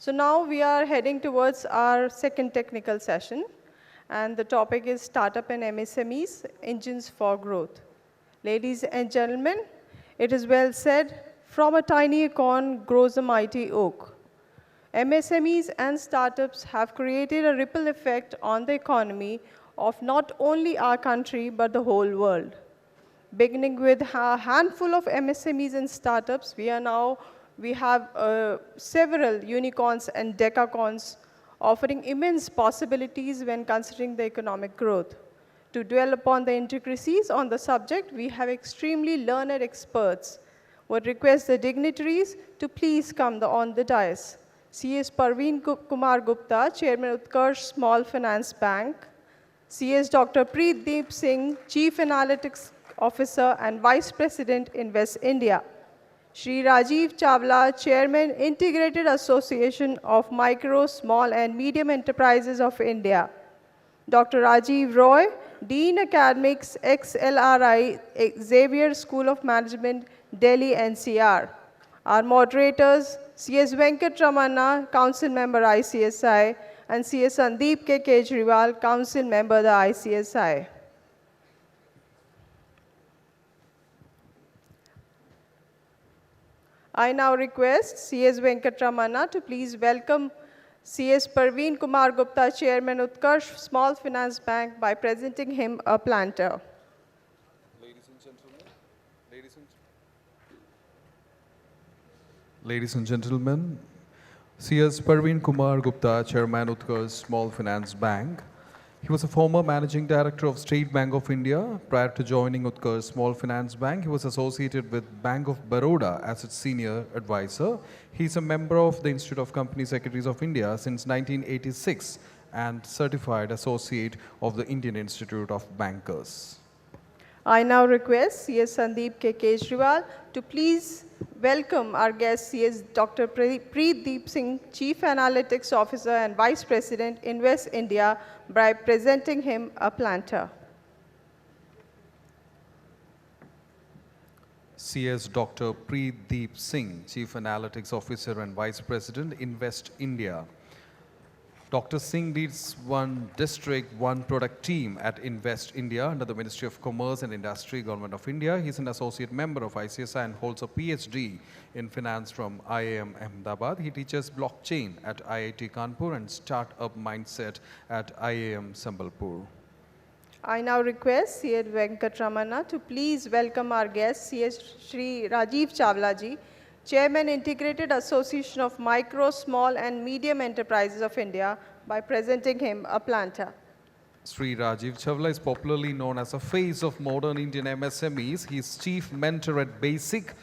So now we are heading towards our second technical session, and the topic is Startup and MSMEs, Engines for Growth. Ladies and gentlemen, it is well said, from a tiny acorn grows a mighty oak. MSMEs and startups have created a ripple effect on the economy of not only our country, but the whole world. Beginning with a handful of MSMEs and startups, we have several unicorns and decacorns offering immense possibilities when considering the economic growth. To dwell upon the intricacies on the subject, we have extremely learned experts. Would request the dignitaries to please come on the dais. C.S. Parveen Kumar Gupta, Chairman Utkarsh Small Finance Bank. C.S. Dr. Preet Deep Singh, Chief Analytics Officer and Vice President, Invest India. Shri Rajiv Chawla, Chairman, Integrated Association of Micro, Small and Medium Enterprises of India. Dr. Rajiv Roy, Dean Academics, XLRI, Xavier School of Management, Delhi NCR. Our moderators, C.S. Venkatramana, Council Member ICSI, and C.S. Sandeep K. Kejriwal, Council Member the ICSI. I now request C.S. Venkatramana to please welcome C.S. Parveen Kumar Gupta, Chairman Utkarsh Small Finance Bank, by presenting him a planter. Ladies and gentlemen, C.S. Parveen Kumar Gupta, Chairman Utkarsh Small Finance Bank. He was a former Managing Director of State Bank of India. Prior to joining Utkarsh Small Finance Bank, he was associated with Bank of Baroda as its senior advisor. He is a member of the Institute of Company Secretaries of India since 1986 and certified associate of the Indian Institute of Bankers. I now request C.S. Sandeep K. Kejriwal to please welcome our guest, C.S. Dr. Preet Deep Singh, Chief Analytics Officer and Vice President, Invest India, by presenting him a planter. C.S. Dr. Preet Deep Singh, Chief Analytics Officer and Vice President, Invest India. Dr. Singh leads one district, one product team at Invest India under the Ministry of Commerce and Industry, Government of India. He's an associate member of ICSI and holds a PhD in finance from IIM Ahmedabad. He teaches blockchain at IIT Kanpur and startup mindset at IIM Sambalpur. I now request C.S. Venkatramana to please welcome our guest, C.S. Shri Rajiv Chawla ji, Chairman, Integrated Association of Micro, Small and Medium Enterprises of India, by presenting him a planter. Sri Rajiv Chawla is popularly known as a face of modern Indian MSMEs. He is chief mentor at Basic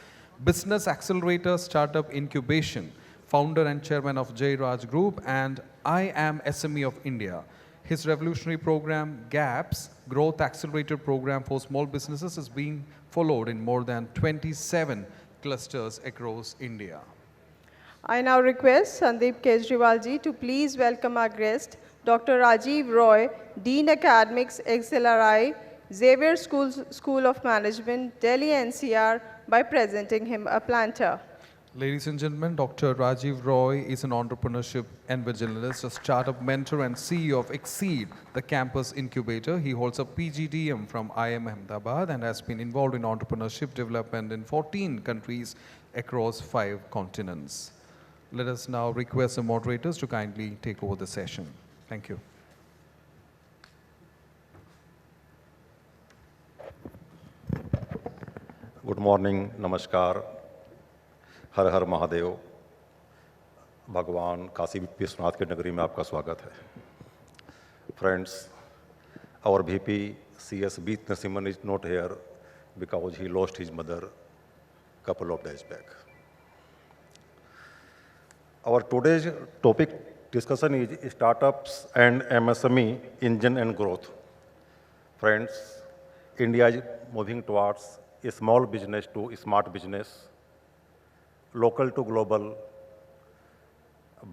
Business Accelerator Startup Incubation, founder and chairman of J. Raj Group, and I Am SME of India. His revolutionary program, GAPS, Growth Accelerator Program for Small Businesses, is being followed in more than 27 clusters across India. I now request Sandeep Kejriwal ji to please welcome our guest, Dr. Rajiv Roy, Dean Academics, XLRI, Xavier School of Management, Delhi NCR, by presenting him a planter. Ladies and gentlemen, Dr. Rajiv Roy is an entrepreneurship evangelist, a startup mentor and CEO of Exceed, the campus incubator. He holds a PGDM from IIM Ahmedabad and has been involved in entrepreneurship development in 14 countries across 5 continents. Let us now request the moderators to kindly take over the session. Thank you. Good morning, namaskar. हर हर महादेव भगवान काशी विश्वनाथ की नगरी में आपका स्वागत है friends our VP CS B Narasimhan is not here because he lost his mother couple of days back. Our today's topic discussion is startups and MSME engine and growth. Friends, India is moving towards a small business to smart business, local to global,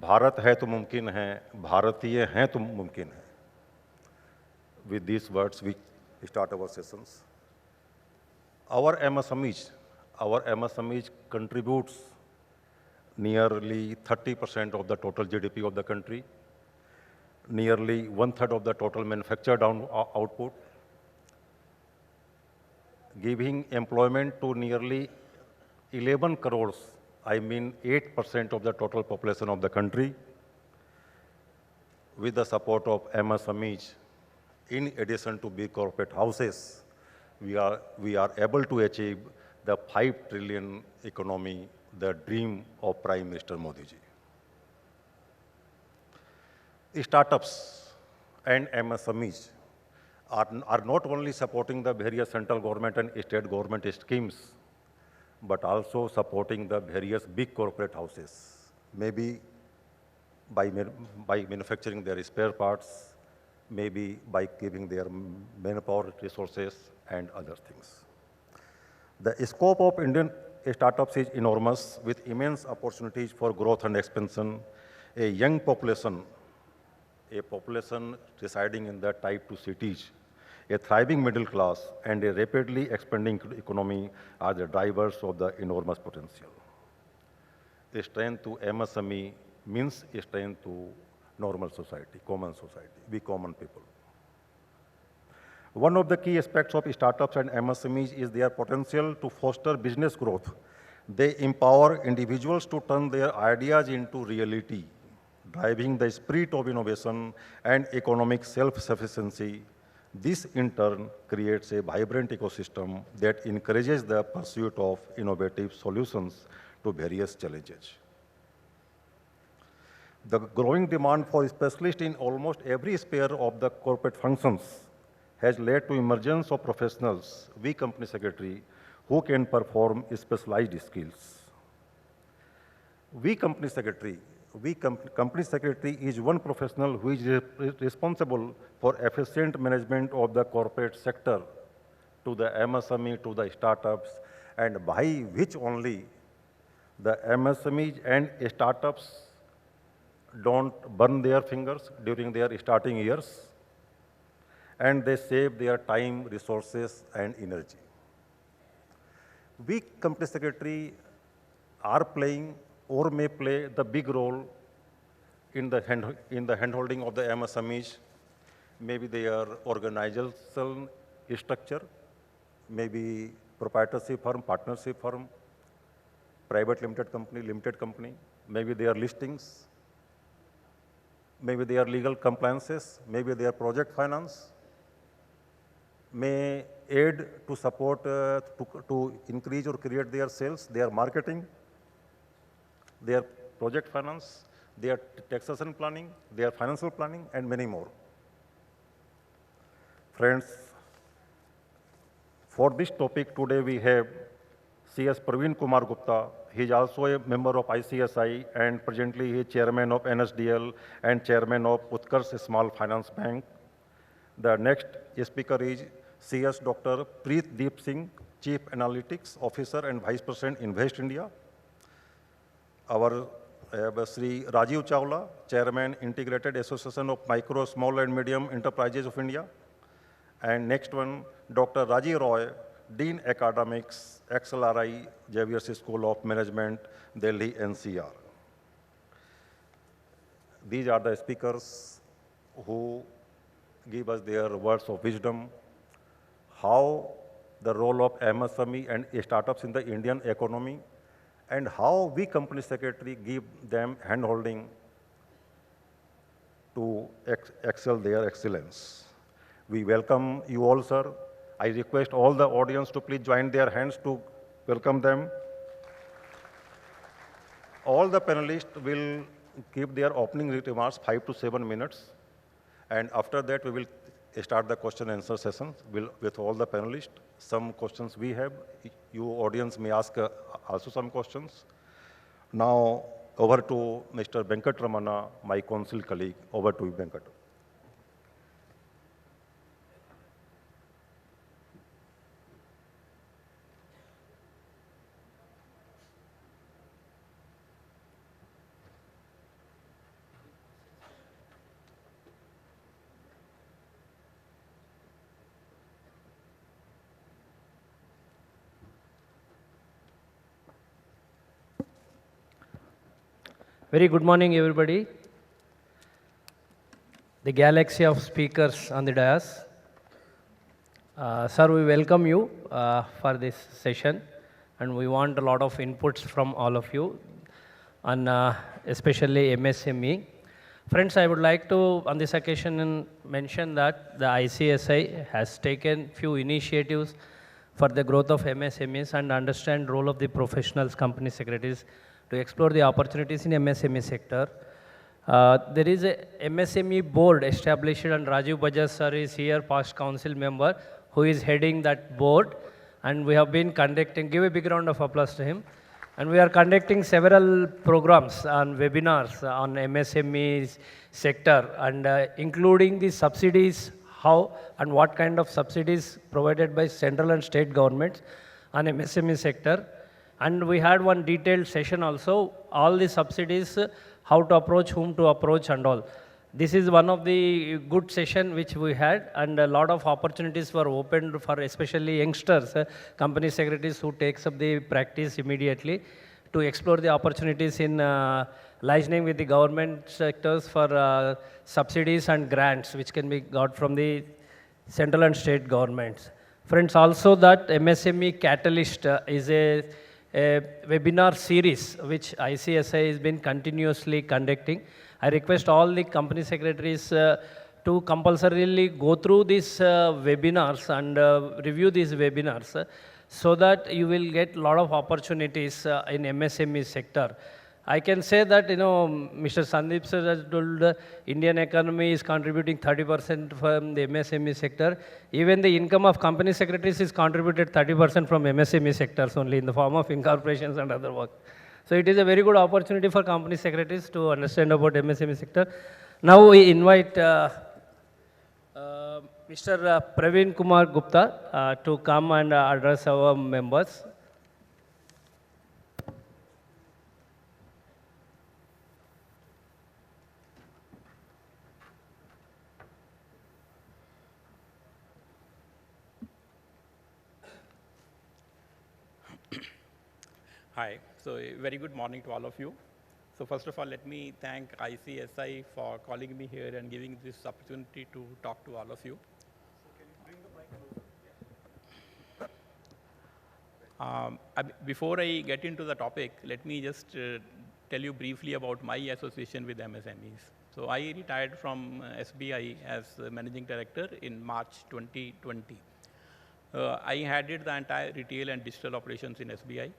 Bharat है तो मुमकिन है, भारतीय हैं तो मुमकिन है. With these words, we start our sessions. Our MSMEs contributes nearly 30% of the total GDP of the country, nearly one-third of the total manufactured output, giving employment to nearly 11 crores, I mean 8% of the total population of the country, with the support of MSMEs. In addition to big corporate houses, we are able to achieve the 5 trillion economy, the dream of Prime Minister Modi ji. Startups and MSMEs are not only supporting the various central government and state government schemes, but also supporting the various big corporate houses, maybe by manufacturing their spare parts, maybe by giving their manpower resources and other things. The scope of Indian startups is enormous, with immense opportunities for growth and expansion. A young population, a population residing in the type 2 cities, a thriving middle class, and a rapidly expanding economy are the drivers of the enormous potential. A strength to MSME means a strength to normal society, we common people. One of the key aspects of startups and MSMEs is their potential to foster business growth. They empower individuals to turn their ideas into reality, driving the spirit of innovation and economic self-sufficiency. This, in turn, creates a vibrant ecosystem that encourages the pursuit of innovative solutions to various challenges. The growing demand for specialists in almost every sphere of the corporate functions has led to emergence of professionals, we company secretary, who can perform specialized skills. Company secretary is one professional who is responsible for efficient management of the corporate sector to the MSME, to the startups, and by which only the MSMEs and startups don't burn their fingers during their starting years, and they save their time, resources, and energy. We company secretary are playing or may play the big role in the handholding of the MSMEs. Maybe their organizational structure, maybe proprietorship firm, partnership firm, private limited company, maybe their listings, maybe their legal compliances, maybe their project finance, may aid to support, to increase or create their sales, their marketing, their project finance, their taxation planning, their financial planning, and many more. Friends, for this topic today we have C.S. Praveen Kumar Gupta. He is also a member of ICSI and presently he is chairman of NSDL and chairman of Utkarsh Small Finance Bank. The next speaker is C.S. Dr. Preet Deep Singh, Chief Analytics Officer and Vice President, Invest India. Our Sri Rajiv Chawla, Chairman, Integrated Association of Micro, Small and Medium Enterprises of India. And next one, Dr. Rajiv Roy, Dean Academics, XLRI, Xavier School of Management, Delhi NCR. These are the speakers who give us their words of wisdom, how the role of MSME and startups in the Indian economy, and how we company secretary give them handholding to excel their excellence. We welcome you all, sir. I request all the audience to please join their hands to welcome them. All the panelists will give their opening remarks 5 to 7 minutes. And after that, we will start the question and answer session with all the panelists. Some questions we have, you audience may ask also some questions. Now, over to Mr. Venkat Ramana, my council colleague. Over to you, Venkat. Very good morning, everybody. The galaxy of speakers on the dais. Sir, we welcome you for this session, and we want a lot of inputs from all of you, on especially MSME. Friends, I would like to, on this occasion, mention that the ICSI has taken few initiatives for the growth of MSMEs and understand role of the professionals, company secretaries to explore the opportunities in MSME sector. There is a MSME board established, and Rajiv Bajaj sir is here, past council member, who is heading that board. And we have been conducting, give a big round of applause to him. And we are conducting several programs and webinars on MSME sector, and including the subsidies, how and what kind of subsidies provided by central and state governments on MSME sector. And we had one detailed session also, all the subsidies, how to approach, whom to approach and all. This is one of the good session which we had, and a lot of opportunities were opened for especially youngsters, company secretaries who takes up the practice immediately to explore the opportunities in licensing with the government sectors for subsidies and grants which can be got from the central and state governments. Friends, also that MSME Catalyst is a webinar series which ICSI has been continuously conducting. I request all the company secretaries to compulsorily go through these webinars and review these webinars so that you will get a lot of opportunities in MSME sector. I can say that, Mr. Sandeep sir has told Indian economy is contributing 30% from the MSME sector. Even the income of company secretaries is contributed 30% from MSME sectors only in the form of incorporations and other work. So it is a very good opportunity for company secretaries to understand about MSME sector. Now we invite Mr. Praveen Kumar Gupta to come and address our members. Hi, so a very good morning to all of you. So first of all, let me thank ICSI for calling me here and giving this opportunity to talk to all of you. Before I get into the topic, let me just tell you briefly about my association with MSMEs. So I retired from SBI as Managing Director in March 2020. I headed the entire retail and digital operations in SBI.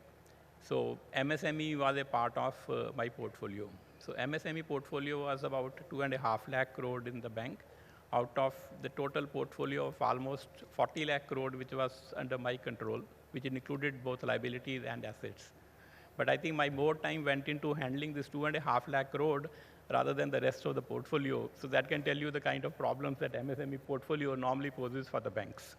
So MSME was a part of my portfolio. So MSME portfolio was about 2.5 lakh crore in the bank, out of the total portfolio of almost 40 lakh crore, which was under my control, which included both liabilities and assets. But I think my more time went into handling this 2.5 lakh crore rather than the rest of the portfolio. So that can tell you the kind of problems that MSME portfolio normally poses for the banks.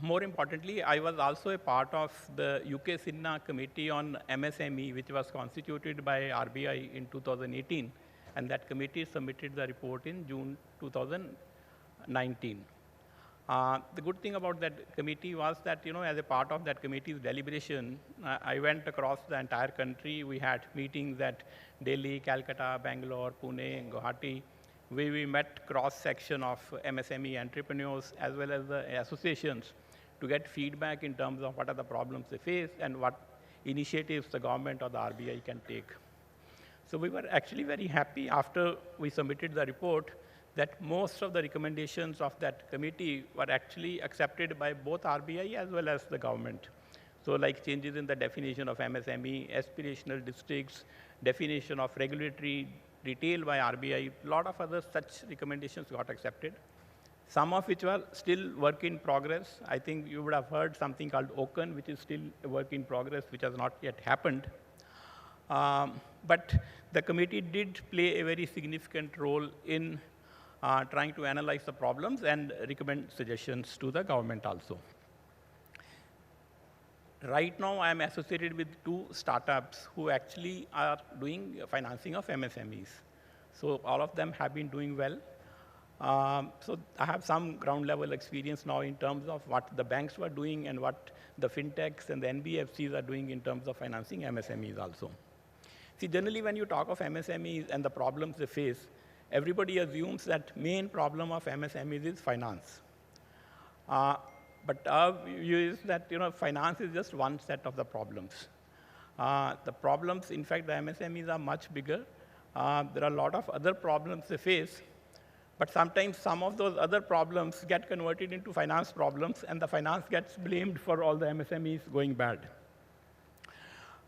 More importantly, I was also a part of the UK Sinha Committee on MSME, which was constituted by RBI in 2018, and that committee submitted the report in June 2019. The good thing about that committee was that, as a part of that committee's deliberation, I went across the entire country. We had meetings at Delhi, Calcutta, Bangalore, Pune, and Guwahati. We met cross-section of MSME entrepreneurs as well as the associations to get feedback in terms of what are the problems they face and what initiatives the government or the RBI can take. So we were actually very happy after we submitted the report that most of the recommendations of that committee were actually accepted by both RBI as well as the government. So like changes in the definition of MSME, aspirational districts, definition of regulatory retail by RBI, a lot of other such recommendations got accepted. Some of which were still work in progress. I think you would have heard something called OCAN, which is still a work in progress, which has not yet happened. But the committee did play a very significant role in trying to analyze the problems and recommend suggestions to the government also. Right now, I am associated with 2 startups who actually are doing financing of MSMEs. So all of them have been doing well. So I have some ground level experience now in terms of what the banks were doing and what the fintechs and the NBFCs are doing in terms of financing MSMEs also. See, generally when you talk of MSMEs and the problems they face, everybody assumes that main problem of MSMEs is finance. But our view is that finance is just one set of the problems. The problems, in fact, the MSMEs are much bigger. There are a lot of other problems they face, but sometimes some of those other problems get converted into finance problems, and the finance gets blamed for all the MSMEs going bad.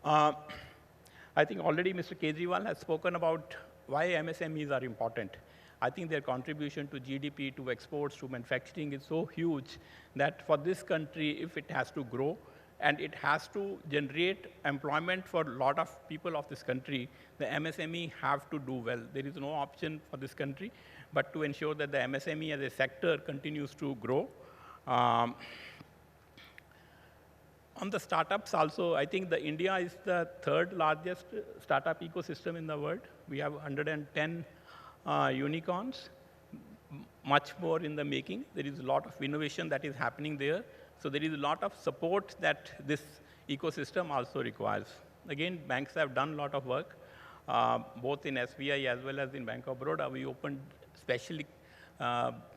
I think already Mr. Kejriwal has spoken about why MSMEs are important. I think their contribution to GDP, to exports, to manufacturing is so huge that for this country, if it has to grow, and it has to generate employment for a lot of people of this country, the MSME have to do well. There is no option for this country but to ensure that the MSME as a sector continues to grow. On the startups also, I think India is the third largest startup ecosystem in the world. We have 110 unicorns, much more in the making. There is a lot of innovation that is happening there. So there is a lot of support that this ecosystem also requires. Again, banks have done a lot of work, both in SBI as well as in Bank of Baroda. We opened specially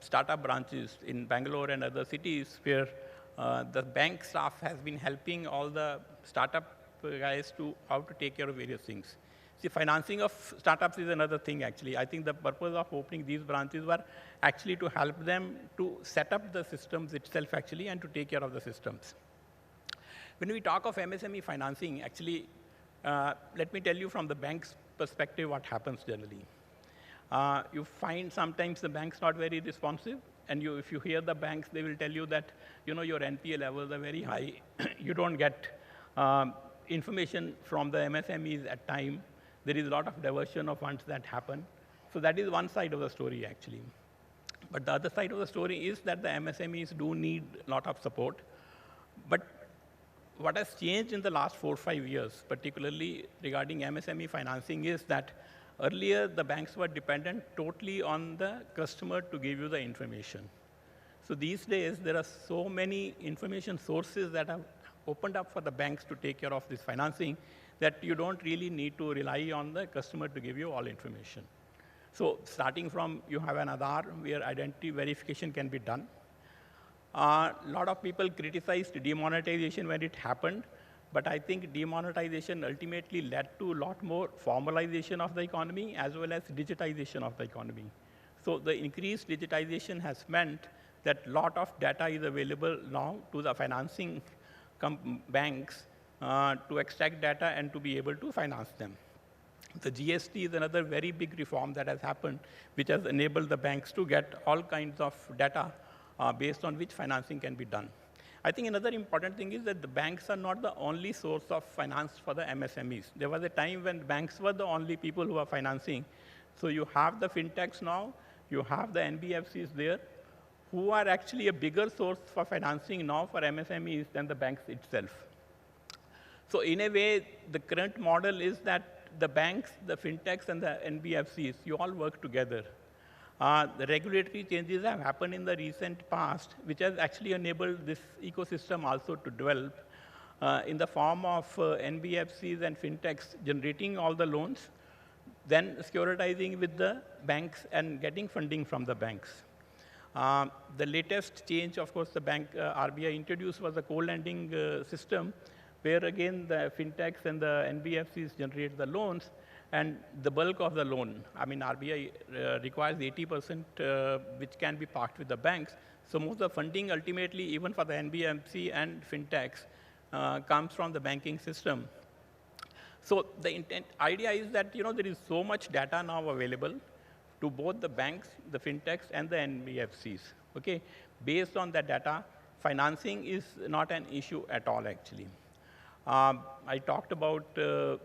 startup branches in Bangalore and other cities where the bank staff has been helping all the startup guys to how to take care of various things. See, financing of startups is another thing, actually. I think the purpose of opening these branches were actually to help them to set up the systems itself, actually, and to take care of the systems. When we talk of MSME financing, actually, let me tell you from the bank's perspective what happens generally. You find sometimes the bank's not very responsive, and if you hear the banks, they will tell you that your NPA levels are very high. You don't get information from the MSMEs at time. There is a lot of diversion of funds that happen. So that is one side of the story, actually. But the other side of the story is that the MSMEs do need a lot of support. But what has changed in the last 4 or 5 years, particularly regarding MSME financing, is that earlier the banks were dependent totally on the customer to give you the information. So these days, there are so many information sources that have opened up for the banks to take care of this financing that you don't really need to rely on the customer to give you all information. So starting from you have an Aadhaar where identity verification can be done. A lot of people criticized demonetization when it happened, but I think demonetization ultimately led to a lot more formalization of the economy as well as digitization of the economy. So the increased digitization has meant that a lot of data is available now to the financing banks to extract data and to be able to finance them. The GST is another very big reform that has happened, which has enabled the banks to get all kinds of data based on which financing can be done. I think another important thing is that the banks are not the only source of finance for the MSMEs. There was a time when banks were the only people who were financing. So you have the fintechs now, you have the NBFCs there, who are actually a bigger source for financing now for MSMEs than the banks itself. So in a way, the current model is that the banks, the fintechs, and the NBFCs, you all work together. The regulatory changes have happened in the recent past, which has actually enabled this ecosystem also to develop in the form of NBFCs and fintechs generating all the loans, then securitizing with the banks and getting funding from the banks. The latest change, of course, the RBI introduced was the co-lending system, where again the fintechs and the NBFCs generate the loans, and the bulk of the loan, I mean RBI requires 80% which can be parked with the banks. So most of the funding ultimately, even for the NBFC and fintechs, comes from the banking system. So the idea is that there is so much data now available to both the banks, the fintechs, and the NBFCs. Okay, based on that data, financing is not an issue at all, actually. I talked about the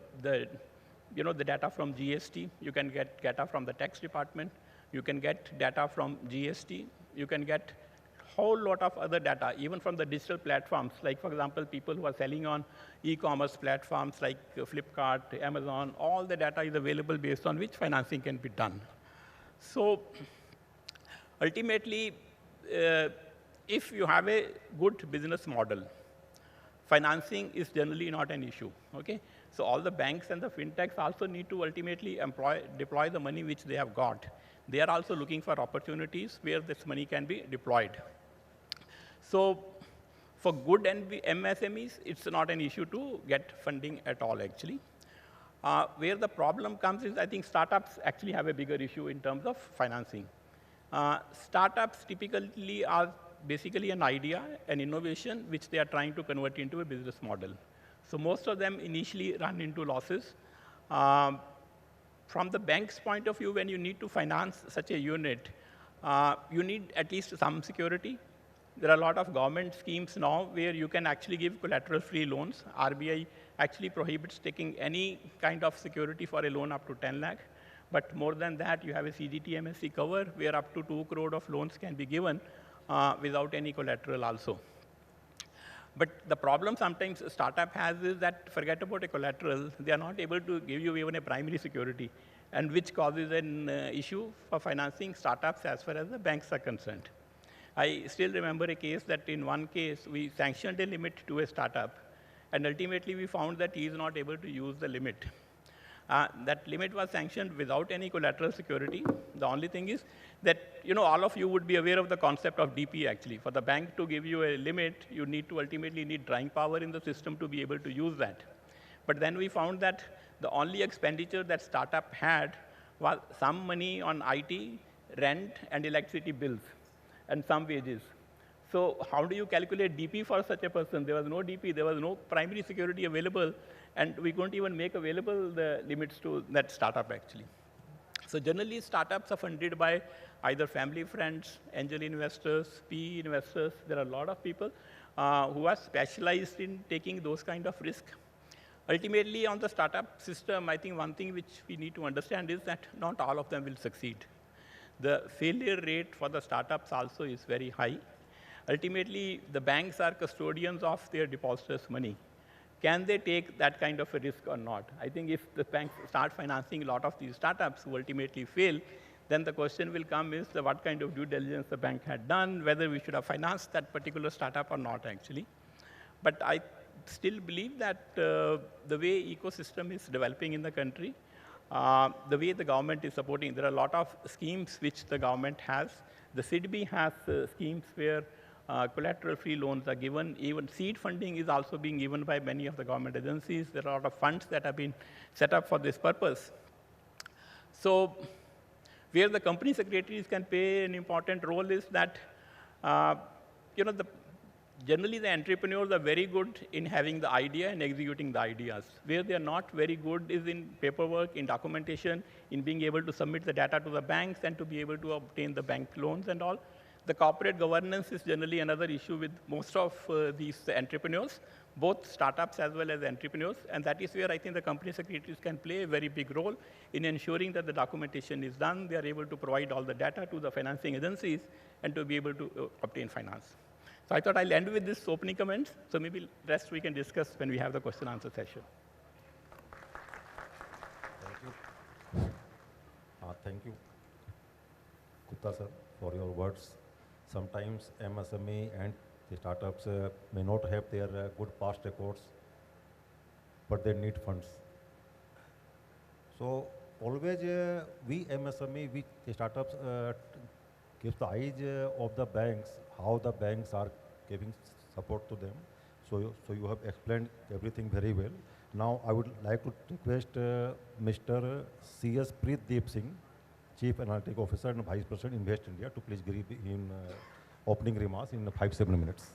data from GST. You can get data from the tax department. You can get data from GST. You can get a whole lot of other data, even from the digital platforms. Like, for example, people who are selling on e-commerce platforms like Flipkart, Amazon, all the data is available based on which financing can be done. So ultimately, if you have a good business model, financing is generally not an issue, okay? So all the banks and the fintechs also need to ultimately deploy the money which they have got. They are also looking for opportunities where this money can be deployed. So for good MSMEs, it's not an issue to get funding at all, actually. Where the problem comes is, I think startups actually have a bigger issue in terms of financing. Startups typically are basically an idea, an innovation, which they are trying to convert into a business model. So most of them initially run into losses. From the bank's point of view, when you need to finance such a unit, you need at least some security. There are a lot of government schemes now where you can actually give collateral-free loans. RBI actually prohibits taking any kind of security for a loan up to 10 lakh. But more than that, you have a CGT MSC cover where up to 2 crore of loans can be given without any collateral also. But the problem sometimes a startup has is that, forget about a collateral, they are not able to give you even a primary security, and which causes an issue for financing startups as far as the banks are concerned. I still remember a case that in one case, we sanctioned a limit to a startup, and ultimately we found that he is not able to use the limit. That limit was sanctioned without any collateral security. The only thing is that, all of you would be aware of the concept of DP, actually. For the bank to give you a limit, you need to ultimately need drawing power in the system to be able to use that. But then we found that the only expenditure that startup had was some money on IT, rent, and electricity bills, and some wages. So how do you calculate DP for such a person? There was no DP, there was no primary security available, and we couldn't even make available the limits to that startup, actually. So generally, startups are funded by either family friends, angel investors, PE investors. There are a lot of people who are specialized in taking those kind of risk. Ultimately, on the startup system, I think one thing which we need to understand is that not all of them will succeed. The failure rate for the startups also is very high. Ultimately, the banks are custodians of their depositors' money. Can they take that kind of a risk or not? I think if the banks start financing a lot of these startups who ultimately fail, then the question will come is what kind of due diligence the bank had done, whether we should have financed that particular startup or not, actually. But I still believe that the way ecosystem is developing in the country, the way the government is supporting, there are a lot of schemes which the government has. The SIDBI has schemes where collateral-free loans are given. Even seed funding is also being given by many of the government agencies. There are a lot of funds that have been set up for this purpose. So where the company secretaries can play an important role is that, generally the entrepreneurs are very good in having the idea and executing the ideas. Where they are not very good is in paperwork, in documentation, in being able to submit the data to the banks and to be able to obtain the bank loans and all. The corporate governance is generally another issue with most of these entrepreneurs, both startups as well as entrepreneurs. And that is where I think the company secretaries can play a very big role in ensuring that the documentation is done. They are able to provide all the data to the financing agencies and to be able to obtain finance. So I thought I'll end with this opening comments. So maybe the rest we can discuss when we have the question answer session. Thank you, Gupta sir, for your words. Sometimes MSME and the startups may not have their good past records, but they need funds. So always we MSME, we the startups give the eyes of the banks, how the banks are giving support to them. So you have explained everything very well. Now I would like to request Mr. C.S. Preetdeep Singh, Chief Analytic Officer and Vice President Invest India, to please give him opening remarks in 5-7 minutes.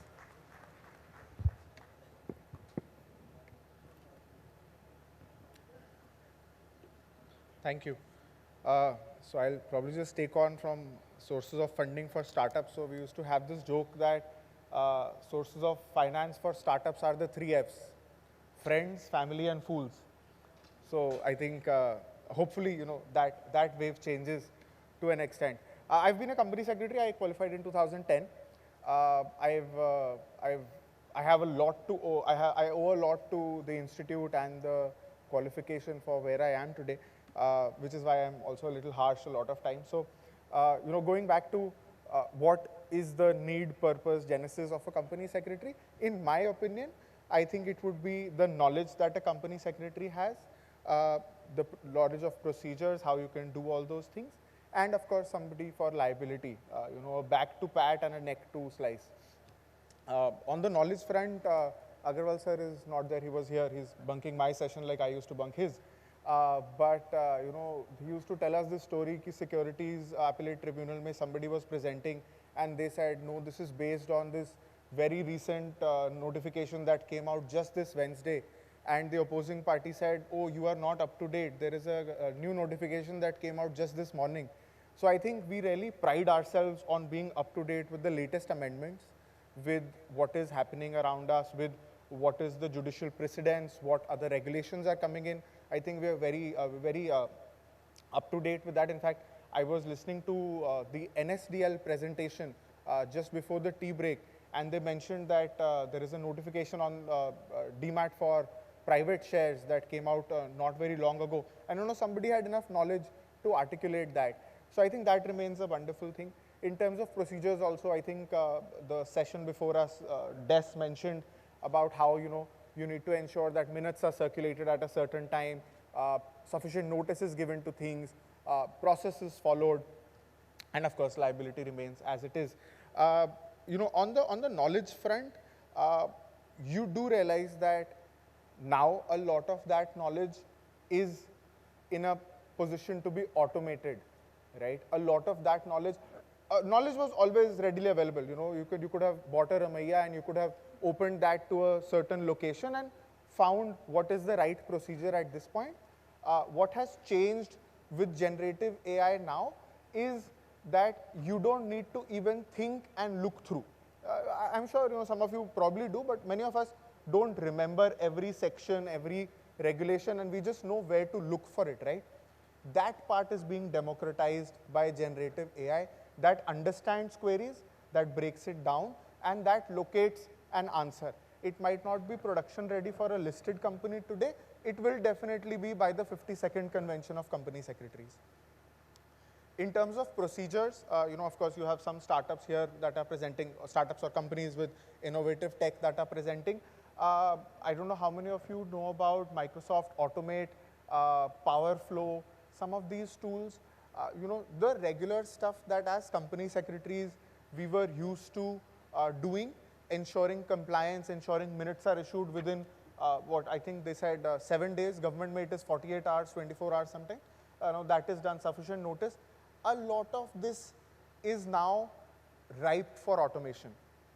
Thank you. So I'll probably just take on from sources of funding for startups. So we used to have this joke that sources of finance for startups are the 3 Fs: friends, family, and fools. So I think hopefully, that wave changes to an extent. I've been a company secretary. I qualified in 2010. I have a lot to owe. I owe a lot to the institute and the qualification for where I am today, which is why I'm also a little harsh a lot of times. So, going back to what is the need, purpose, genesis of a company secretary, in my opinion, I think it would be the knowledge that a company secretary has, the knowledge of procedures, how you can do all those things, and of course somebody for liability, a back to pat and a neck to slice. On the knowledge front, Agarwal sir is not there. He was here. He's bunking my session like I used to bunk his. He used to tell us this story कि securities appellate tribunal में somebody was presenting and they said, no, this is based on this very recent notification that came out just this Wednesday. And the opposing party said, oh, you are not up to date. There is a new notification that came out just this morning. So I think we really pride ourselves on being up to date with the latest amendments, with what is happening around us, with what is the judicial precedents, what other regulations are coming in. I think we are very up to date with that. In fact, I was listening to the NSDL presentation just before the tea break, and they mentioned that there is a notification on DMAT for private shares that came out not very long ago. And somebody had enough knowledge to articulate that. So I think that remains a wonderful thing. In terms of procedures also, I think the session before us, Des mentioned about how, you need to ensure that minutes are circulated at a certain time, sufficient notice is given to things, process is followed, and of course, liability remains as it is. On the knowledge front, you do realize that now a lot of that knowledge is in a position to be automated, right? A lot of that knowledge was always readily available. You could have bought a Ramaiya and you could have opened that to a certain location and found what is the right procedure at this point. What has changed with generative AI now is that you don't need to even think and look through. I'm sure some of you probably do, but many of us don't remember every section, every regulation, and we just know where to look for it, right? That part is being democratized by generative AI that understands queries, that breaks it down, and that locates an answer. It might not be production ready for a listed company today. It will definitely be by the 52nd convention of company secretaries. In terms of procedures, of course, you have some startups here that are presenting, startups or companies with innovative tech that are presenting. I don't know how many of you know about Microsoft Automate, PowerFlow, some of these tools. The regular stuff that as company secretaries we were used to doing, ensuring compliance, ensuring minutes are issued within what I think they said 7 days. Government made it is 48 hours, 24 hours something. That is done, sufficient notice. A lot of this is now ripe for automation.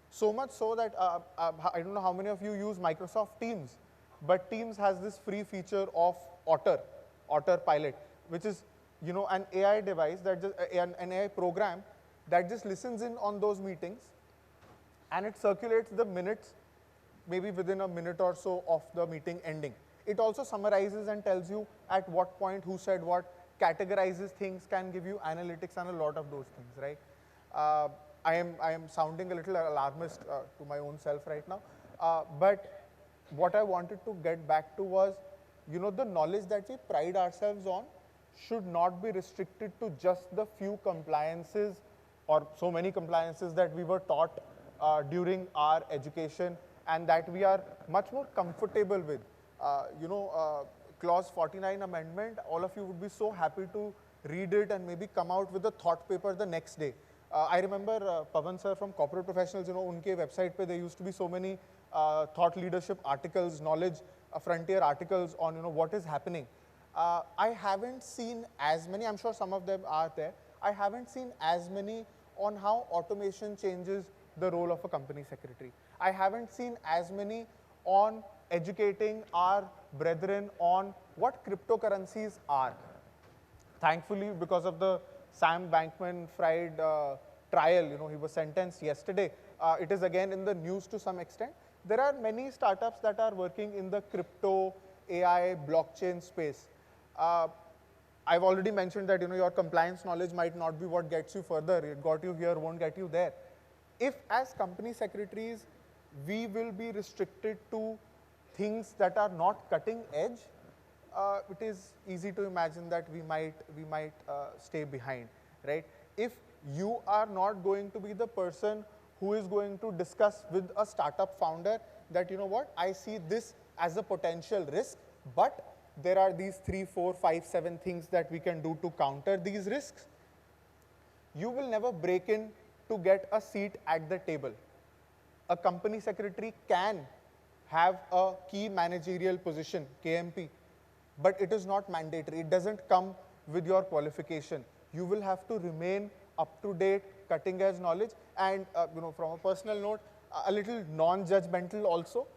So much so that I don't know how many of you use Microsoft Teams, but Teams has this free feature of Otter Pilot, which is an AI device that just an AI program that just listens in on those meetings, and it circulates the minutes maybe within a minute or so of the meeting ending. It also summarizes and tells you at what point who said what, categorizes things, can give you analytics and a lot of those things, right? I am sounding a little alarmist to my own self right now, but what I wanted to get back to was, the knowledge that we pride ourselves on should not be restricted to just the few compliances or so many compliances that we were taught during our education and that we are much more comfortable with. Clause 49 amendment, all of you would be so happy to read it and maybe come out with a thought paper the next day. I remember Pavan sir from Corporate Professionals, unke website pe there used to be so many thought leadership articles, knowledge frontier articles on what is happening. I haven't seen as many, I'm sure some of them are there, I haven't seen as many on how automation changes the role of a company secretary. I haven't seen as many on educating our brethren on what cryptocurrencies are. Thankfully, because of the Sam Bankman-Fried trial, he was sentenced yesterday. It is again in the news to some extent. There are many startups that are working in the crypto, AI, blockchain space. I've already mentioned that your compliance knowledge might not be what gets you further. It got you here, won't get you there. If as company secretaries, we will be restricted to things that are not cutting edge, it is easy to imagine that we might stay behind, right? If you are not going to be the person who is going to discuss with a startup founder that, you know what, I see this as a potential risk, but there are these 3, 4, 5, 7 things that we can do to counter these risks, you will never break in to get a seat at the table. A company secretary can have a key managerial position, KMP, but it is not mandatory. It doesn't come with your qualification. You will have to remain up to date, cutting edge knowledge, and you know, from a personal note, a little non-judgmental also,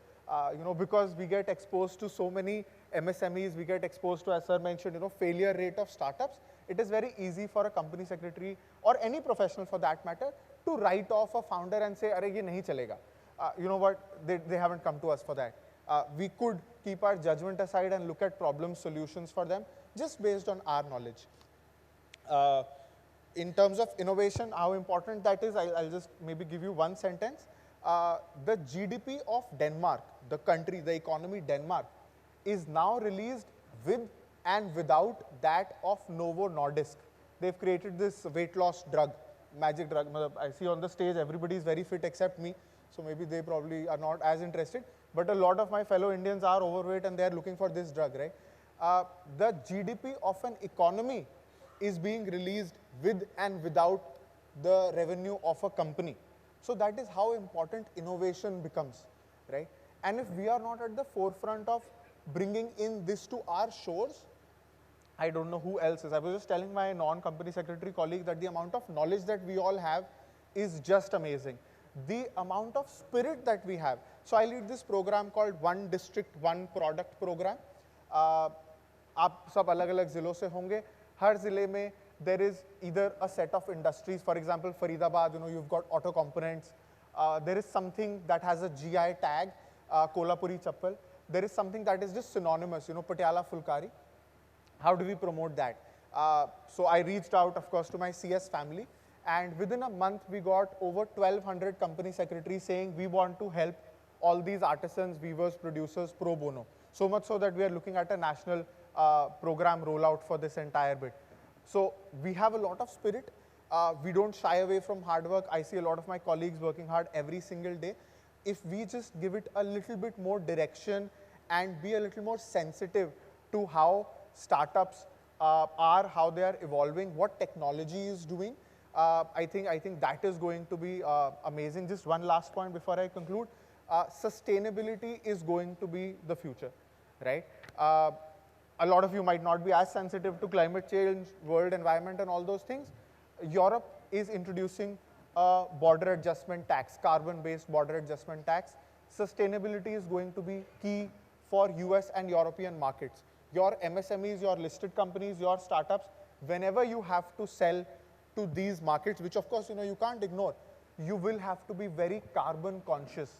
you know, because we get exposed to so many MSMEs, we get exposed to, as sir mentioned, you know, failure rate of startups. It is very easy for a company secretary or any professional for that matter to write off a founder and say, "Arey, ye nahi chalega." You know what, they haven't come to us for that. We could keep our judgment aside and look at problem solutions for them just based on our knowledge. In terms of innovation, how important that is, I'll just maybe give you one sentence. The GDP of Denmark, the country, the economy Denmark, is now released with and without that of Novo Nordisk. They've created this weight loss drug, magic drug. I see on the stage everybody is very fit except me, so maybe they probably are not as interested. But a lot of my fellow Indians are overweight and they are looking for this drug, right? The GDP of an economy is being released with and without the revenue of a company. So that is how important innovation becomes, right? And if we are not at the forefront of bringing in this to our shores, I don't know who else is. I was just telling my non-company secretary colleague that the amount of knowledge that we all have is just amazing. The amount of spirit that we have. So I lead this program called One District, One Product program. आप सब अलग-अलग ज़िलों से होंगे. हर ज़िले में there is either a set of industries. For example, Faridabad, you know, you've got auto components. There is something that has a GI tag, Kolhapuri chappal. There is something that is just synonymous, you know, Patiala Fulkari. How do we promote that? So I reached out, of course, to my CS family, and within a month we got over 1,200 company secretaries saying we want to help all these artisans, weavers, producers pro bono. So much so that we are looking at a national program rollout for this entire bit. So we have a lot of spirit. We don't shy away from hard work. I see a lot of my colleagues working hard every single day. If we just give it a little bit more direction and be a little more sensitive to how startups are, how they are evolving, what technology is doing, I think that is going to be amazing. Just one last point before I conclude. Sustainability is going to be the future, right? A lot of you might not be as sensitive to climate change, world environment and all those things. Europe is introducing a border adjustment tax, carbon-based border adjustment tax. Sustainability is going to be key for US and European markets. Your MSMEs, your listed companies, your startups, whenever you have to sell to these markets, which of course, you know, you can't ignore, you will have to be very carbon conscious.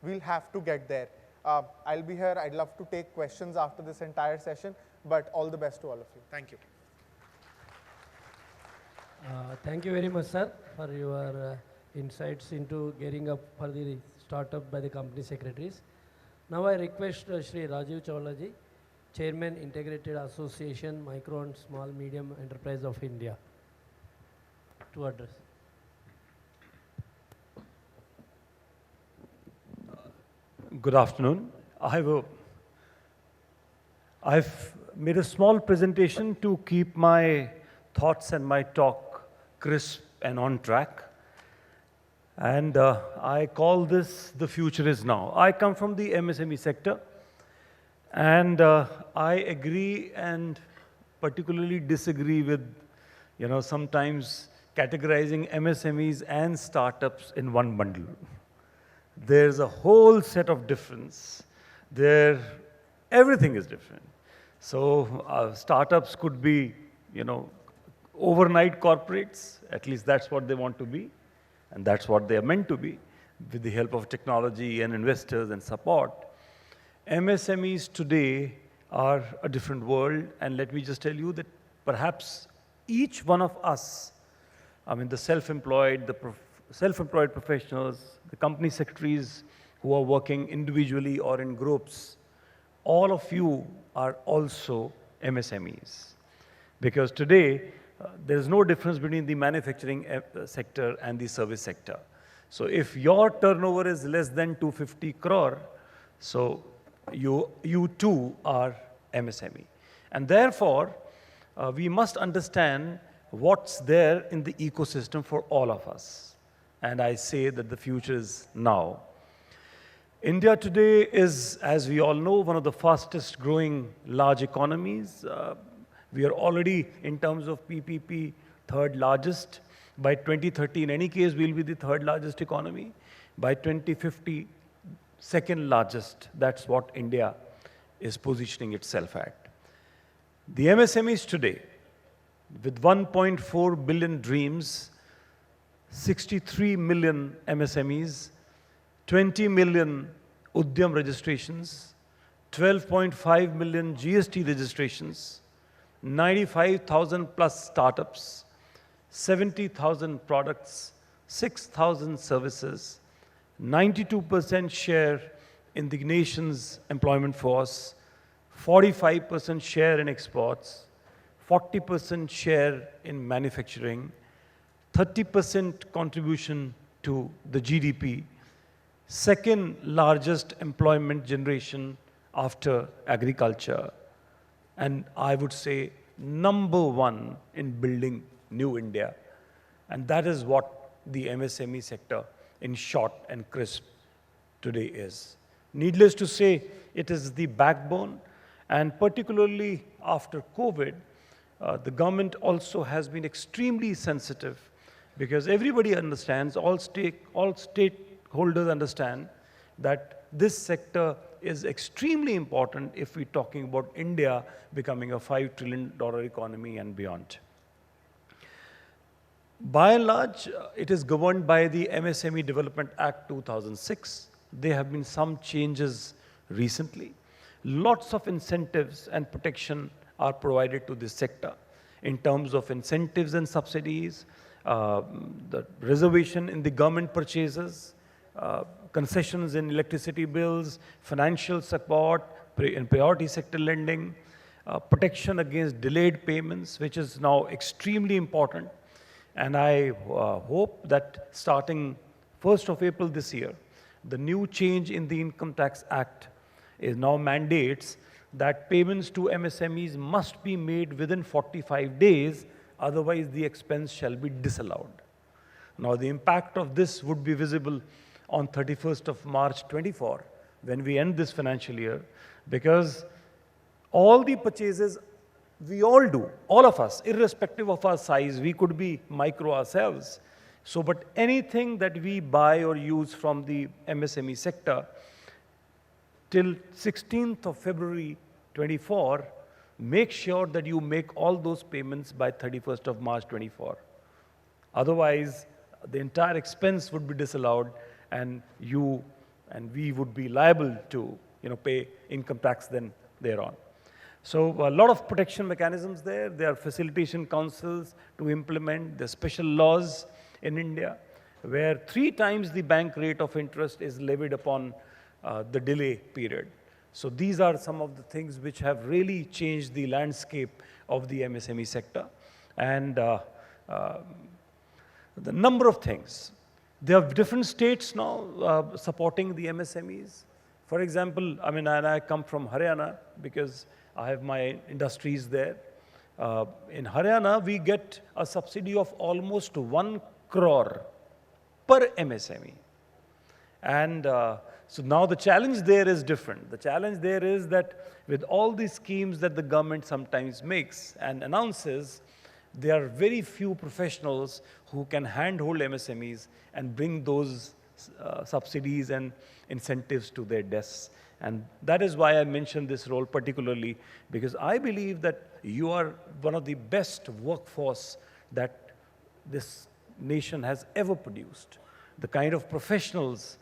We'll have to get there. I'll be here. I'd love to take questions after this entire session, but all the best to all of you. Thank you. Thank you very much, sir, for your insights into gearing up for the startup by the company secretaries. Now I request Shri Rajiv Chawlaji, Chairman, Integrated Association, Micro and Small Medium Enterprise of India, to address. Good afternoon. I've made a small presentation to keep my thoughts and my talk crisp and on track. And I call this "The Future is Now." I come from the MSME sector, and I agree and particularly disagree with, you know, sometimes categorizing MSMEs and startups in one bundle. There's a whole set of difference. Everything is different. So startups could be, you know, overnight corporates. At least that's what they want to be. And that's what they are meant to be, with the help of technology and investors and support. MSMEs today are a different world. And let me just tell you that perhaps each one of us, I mean, the self-employed, self-employed professionals, the company secretaries who are working individually or in groups, all of you are also MSMEs. Because today, there's no difference between the manufacturing sector and the service sector. So if your turnover is less than 250 crore, So you too are MSME. And therefore, we must understand what's there in the ecosystem for all of us. And I say that the future is now. India today is, as we all know, one of the fastest growing large economies. We are already, in terms of PPP, third largest. By 2030, in any case, we'll be the third largest economy. By 2050, second largest. That's what India is positioning itself at. The MSMEs today, with 1.4 billion dreams, 63 million MSMEs, 20 million Udyam registrations, 12.5 million GST registrations, 95,000 plus startups, 70,000 products, 6,000 services, 92% share in the nation's employment force, 45% share in exports, 40% share in manufacturing, 30% contribution to the GDP, second largest employment generation after agriculture, and I would say number one in building new India. And that is what the MSME sector, in short and crisp, today is. Needless to say, it is the backbone, and particularly after COVID, the government also has been extremely sensitive, because everybody understands, all stakeholders understand that this sector is extremely important if we're talking about India becoming a $5 trillion economy and beyond. By and large, it is governed by the MSME Development Act 2006. There have been some changes recently. Lots of incentives and protection are provided to this sector in terms of incentives and subsidies, the reservation in the government purchases, concessions in electricity bills, financial support in priority sector lending, protection against delayed payments, which is now extremely important. And I hope that starting 1st of April this year, the new change in the Income Tax Act is now mandates that payments to MSMEs must be made within 45 days, otherwise the expense shall be disallowed. Now the impact of this would be visible on 31st of March 24, when we end this financial year, because all the purchases we all do, all of us, irrespective of our size, we could be micro ourselves. So, but anything that we buy or use from the MSME sector, till 16th of February 24, make sure that you make all those payments by 31st of March 24. Otherwise, the entire expense would be disallowed, and you and we would be liable to pay income tax then thereon. So a lot of protection mechanisms there. There are facilitation councils to implement the special laws in India, where 3 times the bank rate of interest is levied upon the delay period. So these are some of the things which have really changed the landscape of the MSME sector. And the number of things. There are different states now supporting the MSMEs. For example, I come from Haryana because I have my industries there. In Haryana, we get a subsidy of almost 1 crore per MSME. And so now the challenge there is different. The challenge there is that with all these schemes that the government sometimes makes and announces, there are very few professionals who can handhold MSMEs and bring those subsidies and incentives to their desks. And that is why I mentioned this role particularly, because I believe that you are one of the best workforce that this nation has ever produced. The kind of professionals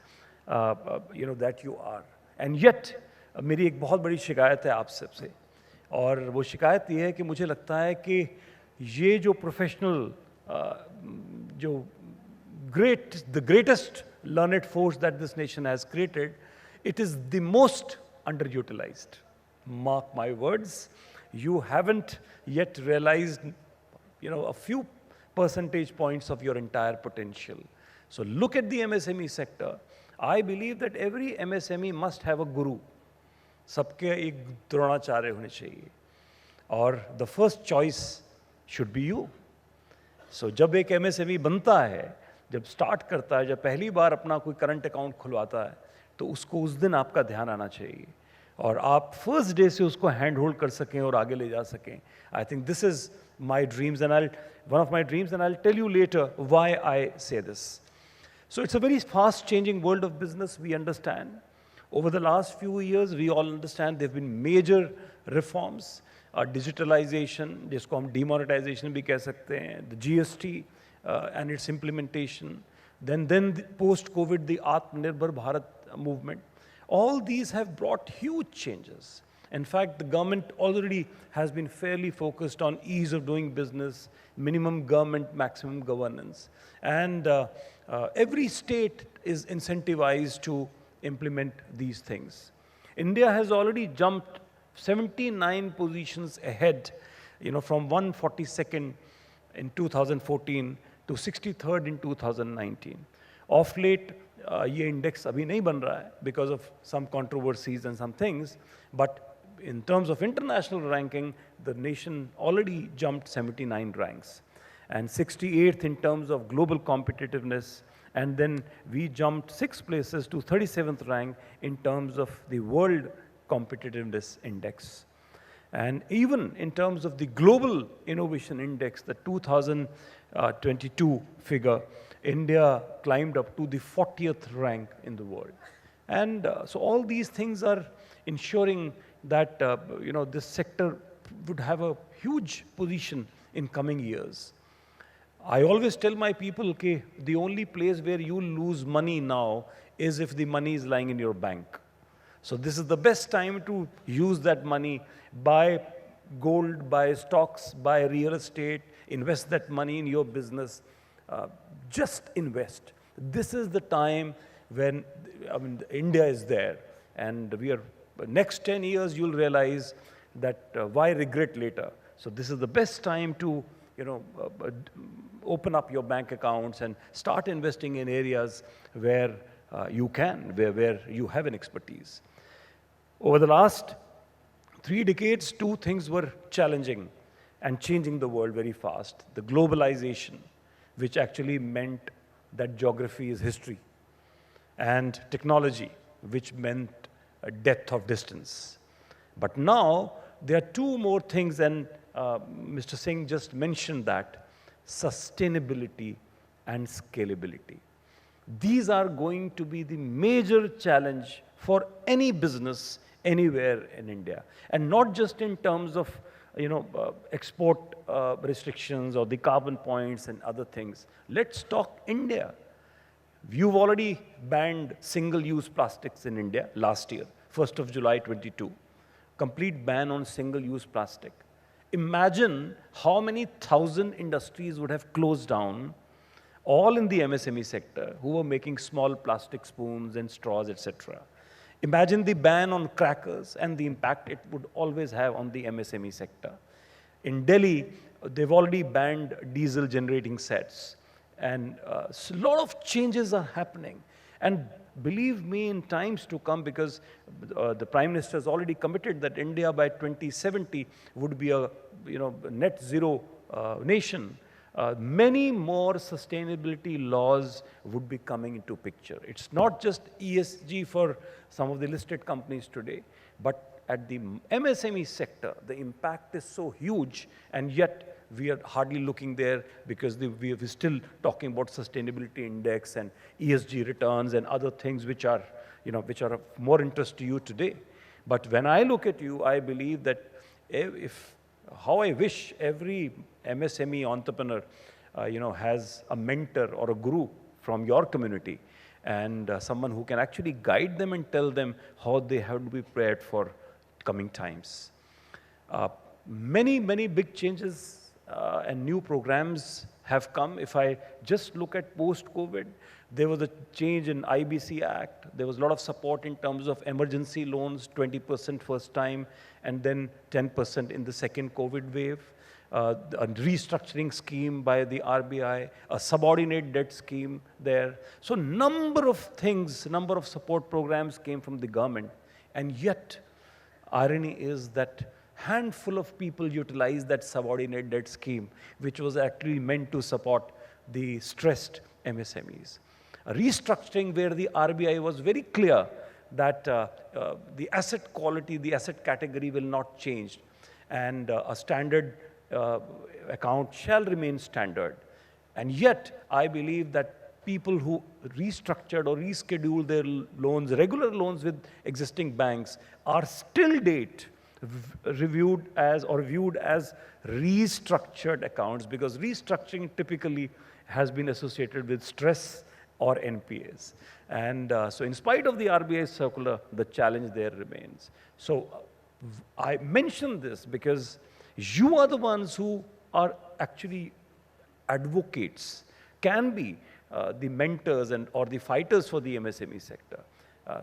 that you are. And yet, मेरी एक बहुत बड़ी शिकायत है आप सबसे, और वो शिकायत ये है कि मुझे लगता है कि ये जो professional the greatest learned force that this nation has created, it is the most underutilized. Mark my words, you haven't yet realized, a few percentage points of your entire potential. So look at the MSME sector. I believe that every MSME must have a guru. सबके एक द्रोणाचार्य होने चाहिए. और the first choice should be you. So जब एक MSME बनता है, जब स्टार्ट करता है, जब पहली बार अपना कोई करंट अकाउंट खुलवाता है, तो उसको उस दिन आपका ध्यान आना चाहिए और आप फर्स्ट डे से उसको हैंड होल्ड कर सकें और आगे ले जा सकें. I think this is my dreams and one of my dreams, and I'll tell you later why I say this. So it's a very fast changing world of business, we understand. Over the last few years, we all understand there have been major reforms. Digitalization, जिसको हम demonetization भी कह सकते हैं, the GST and its implementation, then post-COVID, the Atmanirbhar Bharat movement. All these have brought huge changes. In fact, the government already has been fairly focused on ease of doing business, minimum government, maximum governance. And every state is incentivized to implement these things. India has already jumped 79 positions ahead, from 142nd in 2014 to 63rd in 2019. Of late, ये index अभी नहीं बन रहा है because of some controversies and some things, but in terms of international ranking, the nation already jumped 79 ranks and 68th in terms of global competitiveness, and then we jumped 6 places to 37th rank in terms of the World Competitiveness Index. And even in terms of the Global Innovation Index, the 2022 figure, India climbed up to the 40th rank in the world. And so all these things are ensuring that this sector would have a huge position in coming years. I always tell my people, okay, the only place where you lose money now is if the money is lying in your bank. So this is the best time to use that money, buy gold, buy stocks, buy real estate, invest that money in your business. Just invest. This is the time when India is there, and we are. Next 10 years, you'll realize that why regret later. So this is the best time to, open up your bank accounts and start investing in areas where you can, where you have an expertise. Over the last 3 decades, 2 things were challenging and changing the world very fast. The globalization, which actually meant that geography is history, and technology, which meant a death of distance. But now, there are 2 more things, and Mr. Singh just mentioned that: sustainability and scalability. These are going to be the major challenge for any business anywhere in India. And not just in terms of export restrictions or the carbon points and other things. Let's talk India. You've already banned single-use plastics in India last year, 1st of July 22. Complete ban on single-use plastic. Imagine how many thousand industries would have closed down, all in the MSME sector, who were making small plastic spoons and straws, etc. Imagine the ban on crackers and the impact it would always have on the MSME sector. In Delhi, they've already banned diesel generating sets. And a lot of changes are happening. And believe me, in times to come, because the Prime Minister has already committed that India by 2070 would be a net zero nation, many more sustainability laws would be coming into picture. It's not just ESG for some of the listed companies today, but at the MSME sector, the impact is so huge, and yet we are hardly looking there because we are still talking about sustainability index and ESG returns and other things which are of more interest to you today. But when I look at you, I believe that how I wish every MSME entrepreneur, has a mentor or a guru from your community, and someone who can actually guide them and tell them how they have to be prepared for coming times. Many big changes and new programs have come. If I just look at post-COVID, there was a change in IBC Act. There was a lot of support in terms of emergency loans, 20% first time, and then 10% in the second COVID wave. a restructuring scheme by the RBI, a subordinate debt scheme there. So number of things, number of support programs came from the government. And yet, irony is that handful of people utilized that subordinate debt scheme, which was actually meant to support the stressed MSMEs. A restructuring where the RBI was very clear that the asset quality, the asset category will not change, and a standard account shall remain standard. And yet, I believe that people who restructured or rescheduled their loans, regular loans with existing banks, are still date reviewed as or viewed as restructured accounts, because restructuring typically has been associated with stress or NPAs. And so in spite of the RBI circular, the challenge there remains. So I mention this because you are the ones who are actually advocates, can be the mentors and or the fighters for the MSME sector.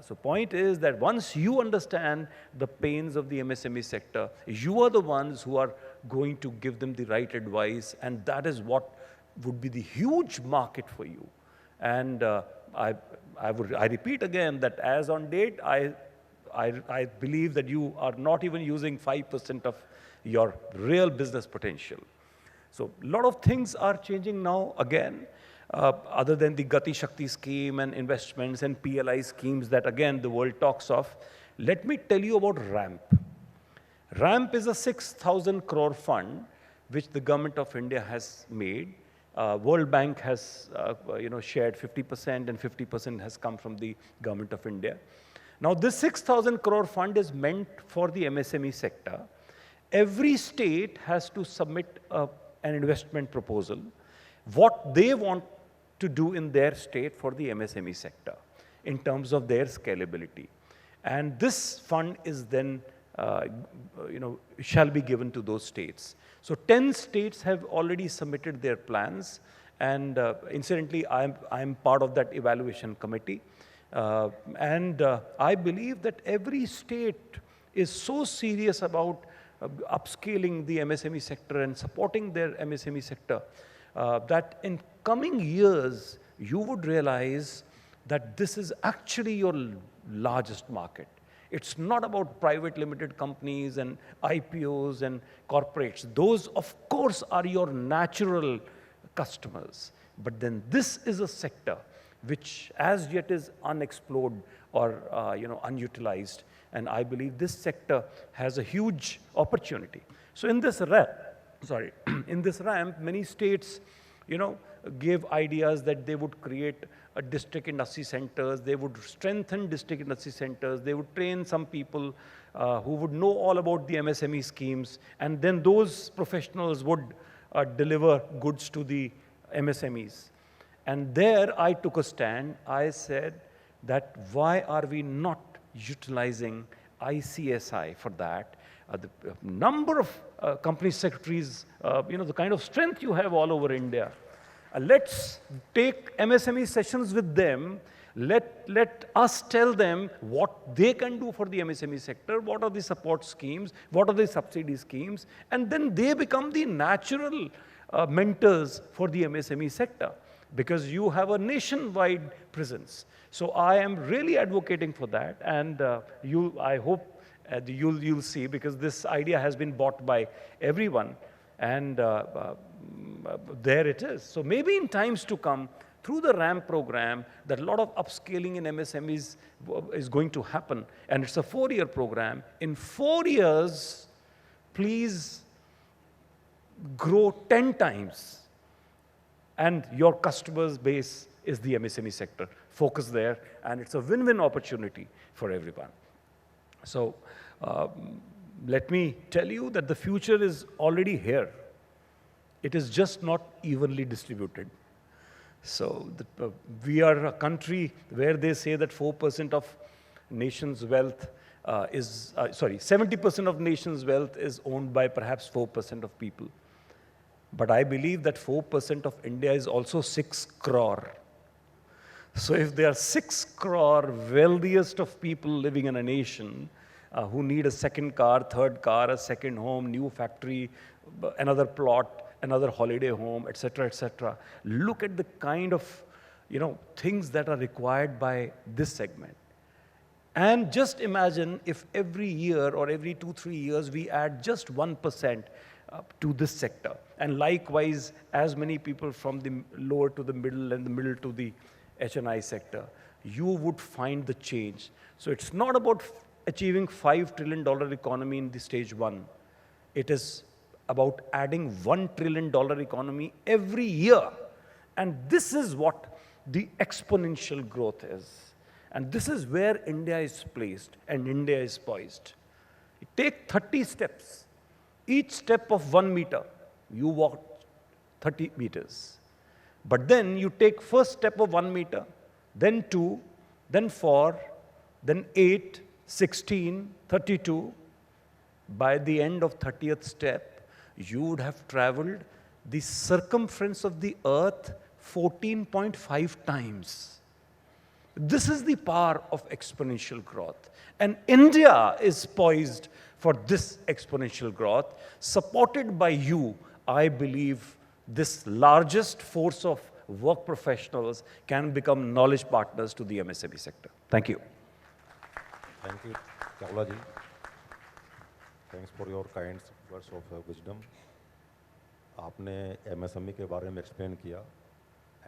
So point is that once you understand the pains of the MSME sector, you are the ones who are going to give them the right advice, and that is what would be the huge market for you. And I repeat again that as on date, I believe that you are not even using 5% of your real business potential. So a lot of things are changing now again, other than the Gati Shakti scheme and investments and PLI schemes that again the world talks of. Let me tell you about RAMP. RAMP is a 6,000 crore fund which the government of India has made. World Bank has shared 50% and 50% has come from the government of India. Now this 6,000 crore fund is meant for the MSME sector. Every state has to submit an investment proposal, what they want to do in their state for the MSME sector in terms of their scalability. And this fund is then, shall be given to those states. So 10 states have already submitted their plans, and incidentally, I'm part of that evaluation committee. I believe that every state is so serious about upscaling the MSME sector and supporting their MSME sector that in coming years, you would realize that this is actually your largest market. It's not about private limited companies and IPOs and corporates. Those, of course, are your natural customers. But then this is a sector which as yet is unexplored or unutilized. And I believe this sector has a huge opportunity. So in this ramp, many states, gave ideas that they would create a district industry centers, they would strengthen district industry centers, they would train some people who would know all about the MSME schemes, and then those professionals would deliver goods to the MSMEs. And there I took a stand. I said that why are we not utilizing ICSI for that? The number of company secretaries, the kind of strength you have all over India. Let's take MSME sessions with them. Let us tell them what they can do for the MSME sector, what are the support schemes, what are the subsidy schemes, and then they become the natural mentors for the MSME sector because you have a nationwide presence. So I am really advocating for that, and I hope you'll see, because this idea has been bought by everyone, and there it is. So maybe in times to come, through the RAMP program, that a lot of upscaling in MSMEs is going to happen, and it's a 4-year program. In 4 years, please grow 10 times, and your customers base is the MSME sector. Focus there, and it's a win-win opportunity for everyone. So let me tell you that the future is already here. It is just not evenly distributed. So we are a country where they say that 4% of nation's wealth 70% of nation's wealth is owned by perhaps 4% of people. But I believe that 4% of India is also 6 crore. So if there are 6 crore wealthiest of people living in a nation who need a second car, third car, a second home, new factory, another plot, another holiday home, etc., etc. Look at the kind of, things that are required by this segment. And just imagine if every year or every 2-3 years we add just 1% to this sector. And likewise, as many people from the lower to the middle and the middle to the HNI sector, you would find the change. So it's not about achieving $5 trillion economy in the stage 1. It is about adding $1 trillion economy every year. And this is what the exponential growth is. And this is where India is placed and India is poised. You take 30 steps. Each step of 1 meter, you walk 30 meters. But then you take first step of 1 meter, then 2, then 4, then 8, 16, 32. By the end of 30th step, you would have traveled the circumference of the earth 14.5 times. This is the power of exponential growth. And India is poised for this exponential growth. Supported by you, I believe this largest force of work professionals can become knowledge partners to the MSME sector. Thank you. Thank you, Chawla ji. Thanks for your kind words of wisdom. आपने MSME के बारे में explain किया,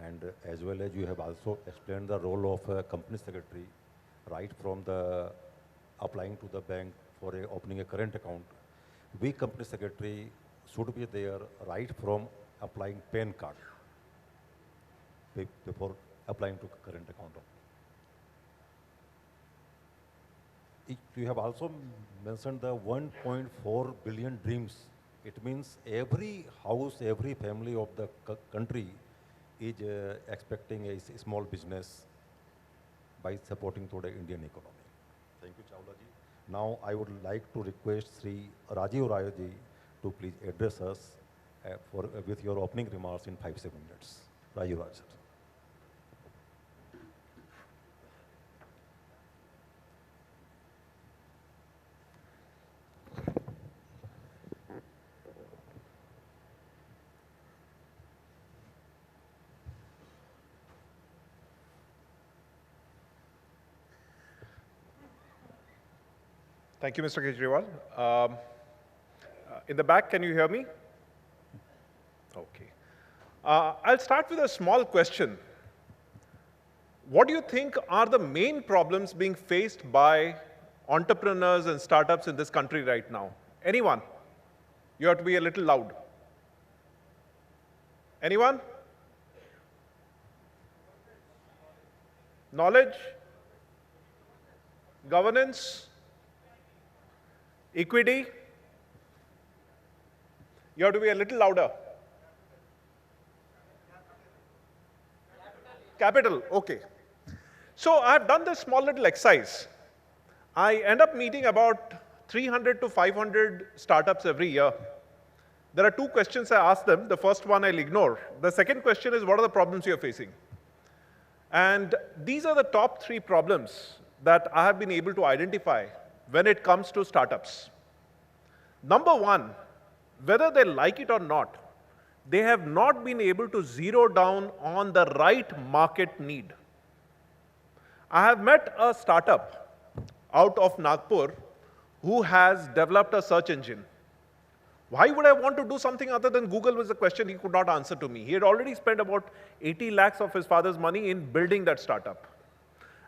and as well as you have also explained the role of a company secretary, right from the applying to the bank for opening a current account. We company secretary should be there right from applying PAN card before applying to current account. You have also mentioned the 1.4 billion dreams. It means every house, every family of the country is expecting a small business by supporting to the Indian economy. Thank you, Chawla ji. Now I would like to request Sri Rajiv Rai ji to please address us with your opening remarks in 5-7 minutes. Rajiv Rai sir. Thank you, Mr. Kejriwal. In the back, can you hear me? Okay. I'll start with a small question. What do you think are the main problems being faced by entrepreneurs and startups in this country right now? Anyone? You have to be a little loud. Anyone? Knowledge? Governance? Equity? You have to be a little louder. Capital, okay. So I've done this small little exercise. I end up meeting about 300 to 500 startups every year. There are two questions I ask them. The first one I'll ignore. The second question is, what are the problems you're facing? And these are the top 3 problems that I have been able to identify when it comes to startups. Number 1, whether they like it or not, they have not been able to zero down on the right market need. I have met a startup out of Nagpur who has developed a search engine. Why would I want to do something other than Google was the question he could not answer to me. He had already spent about 80 lakhs of his father's money in building that startup.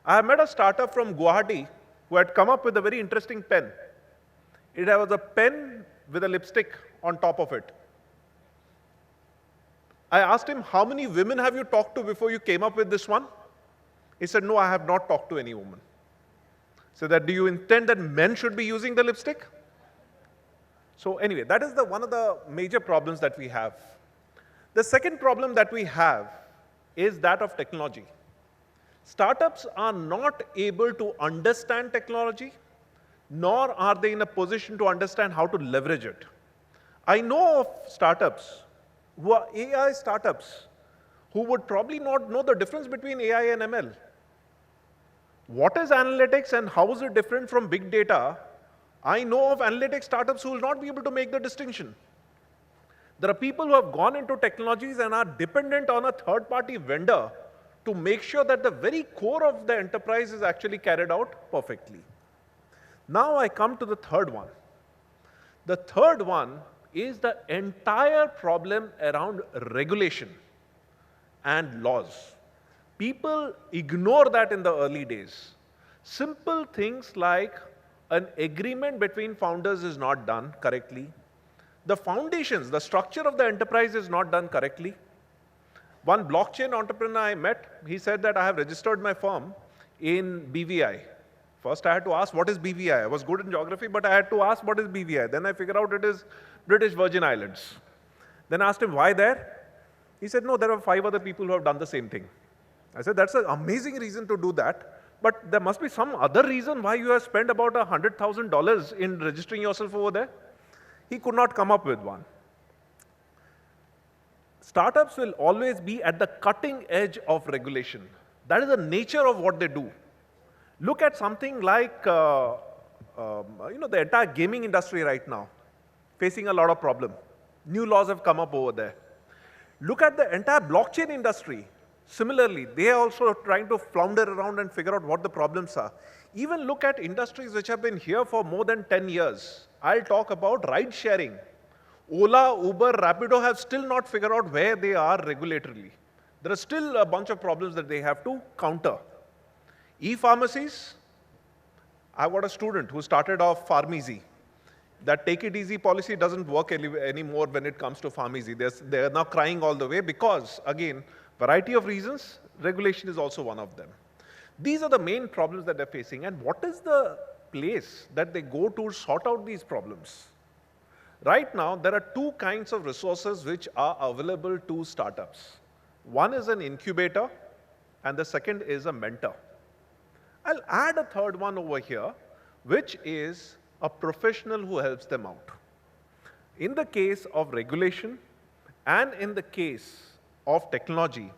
I have met a startup from Guwahati who had come up with a very interesting pen. It was a pen with a lipstick on top of it. I asked him, how many women have you talked to before you came up with this one? He said, no, I have not talked to any woman. So that, do you intend that men should be using the lipstick? So anyway, that is one of the major problems that we have. The second problem that we have is that of technology. Startups are not able to understand technology, nor are they in a position to understand how to leverage it. I know of startups who are AI startups who would probably not know the difference between AI and ML. What is analytics and how is it different from big data? I know of analytics startups who will not be able to make the distinction. There are people who have gone into technologies and are dependent on a third-party vendor to make sure that the very core of the enterprise is actually carried out perfectly. Now I come to the third one. The third one is the entire problem around regulation and laws. People ignore that in the early days. Simple things like an agreement between founders is not done correctly. The foundations, the structure of the enterprise is not done correctly. One blockchain entrepreneur I met, he said that I have registered my firm in BVI. First I had to ask what is BVI. I was good in geography, but I had to ask what is BVI. Then I figured out it is British Virgin Islands. Then I asked him why there. He said, no, there are 5 other people who have done the same thing. I said, that's an amazing reason to do that, but there must be some other reason why you have spent about $100,000 in registering yourself over there. He could not come up with one. Startups will always be at the cutting edge of regulation. That is the nature of what they do. Look at something like the entire gaming industry right now, facing a lot of problem. New laws have come up over there. Look at the entire blockchain industry. Similarly, they are also trying to flounder around and figure out what the problems are. Even look at industries which have been here for more than 10 years. I'll talk about ride sharing. Ola, Uber, Rapido have still not figured out where they are regulatorily. There are still a bunch of problems that they have to counter. E-pharmacies, I've got a student who started off PharmEasy. That take it easy policy doesn't work anymore when it comes to PharmEasy. They're now crying all the way because, again, variety of reasons, regulation is also one of them. These are the main problems that they're facing. And what is the place that they go to sort out these problems? Right now, there are 2 kinds of resources which are available to startups. One is an incubator, and the second is a mentor. I'll add a third one over here, which is a professional who helps them out. In the case of regulation and in the case of technology,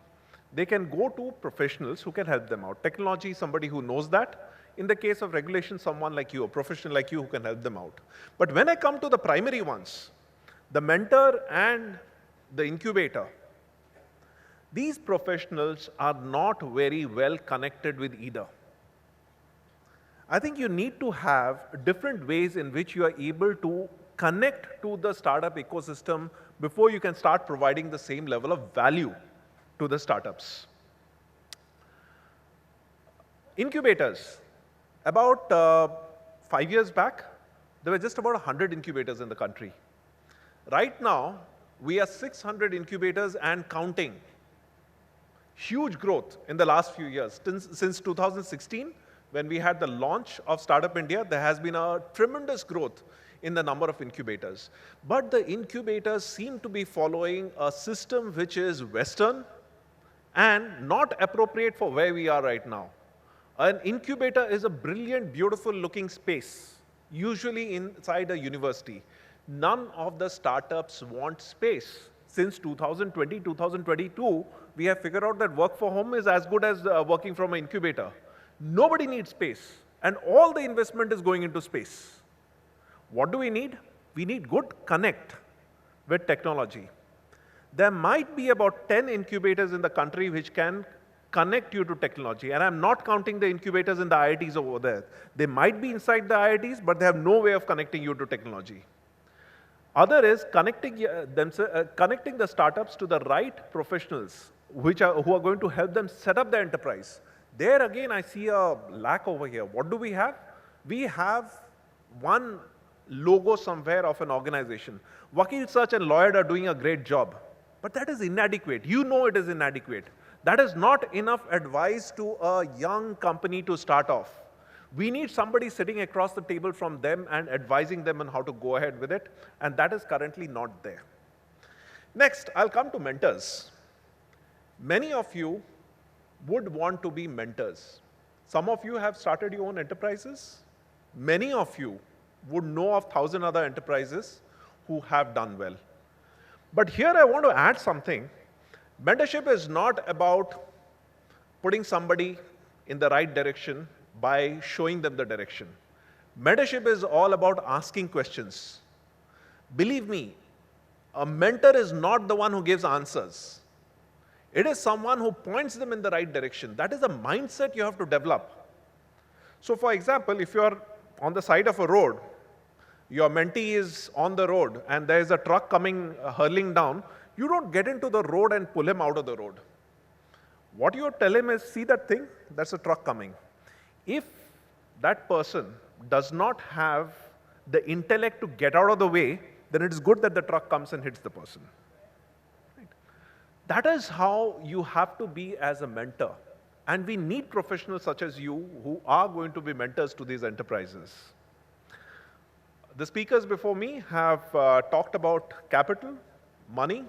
they can go to professionals who can help them out. Technology, somebody who knows that. In the case of regulation, someone like you, a professional like you who can help them out. But when I come to the primary ones, the mentor and the incubator, these professionals are not very well connected with either. I think you need to have different ways in which you are able to connect to the startup ecosystem before you can start providing the same level of value to the startups. Incubators. About 5 years back, there were just about 100 incubators in the country. Right now, we are 600 incubators and counting. Huge growth in the last few years. Since 2016, when we had the launch of Startup India, there has been a tremendous growth in the number of incubators. But the incubators seem to be following a system which is Western and not appropriate for where we are right now. An incubator is a brilliant, beautiful looking space, usually inside a university. None of the startups want space. Since 2020, 2022, we have figured out that work from home is as good as working from an incubator. Nobody needs space, and all the investment is going into space. What do we need? We need good connect with technology. There might be about 10 incubators in the country which can connect you to technology, and I'm not counting the incubators in the IITs over there. They might be inside the IITs, but they have no way of connecting you to technology. Other is connecting the startups to the right professionals who are going to help them set up the enterprise. There again, I see a lack over here. What do we have? We have one logo somewhere of an organization. Vakil Search and Lawyer are doing a great job, but that is inadequate. You know it is inadequate. That is not enough advice to a young company to start off. We need somebody sitting across the table from them and advising them on how to go ahead with it, and that is currently not there. Next, I'll come to mentors. Many of you would want to be mentors. Some of you have started your own enterprises. Many of you would know of 1,000 other enterprises who have done well. But here I want to add something. Mentorship is not about putting somebody in the right direction by showing them the direction. Mentorship is all about asking questions. Believe me, A mentor is not the one who gives answers. It is someone who points them in the right direction. That is a mindset you have to develop. So for example, if you're on the side of a road, your mentee is on the road and there is a truck coming hurling down, you don't get into the road and pull him out of the road. What you tell him is, see that thing? That's a truck coming. If that person does not have the intellect to get out of the way, then it is good that the truck comes and hits the person. Right? That is how you have to be as a mentor. And we need professionals such as you who are going to be mentors to these enterprises. The speakers before me have talked about capital, money,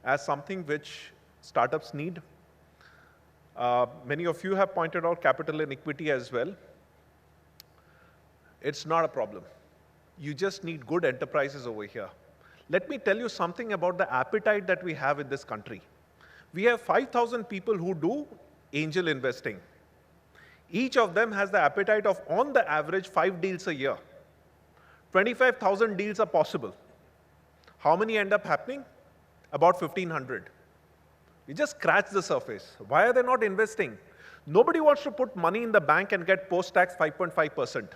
as something which startups need. Many of you have pointed out capital and equity as well. It's not a problem. You just need good enterprises over here. Let me tell you something about the appetite that we have in this country. We have 5,000 people who do angel investing. Each of them has the appetite of, on the average, 5 deals a year. 25,000 deals are possible. How many end up happening? About 1,500. We just scratch the surface. Why are they not investing? Nobody wants to put money in the bank and get post-tax 5.5%.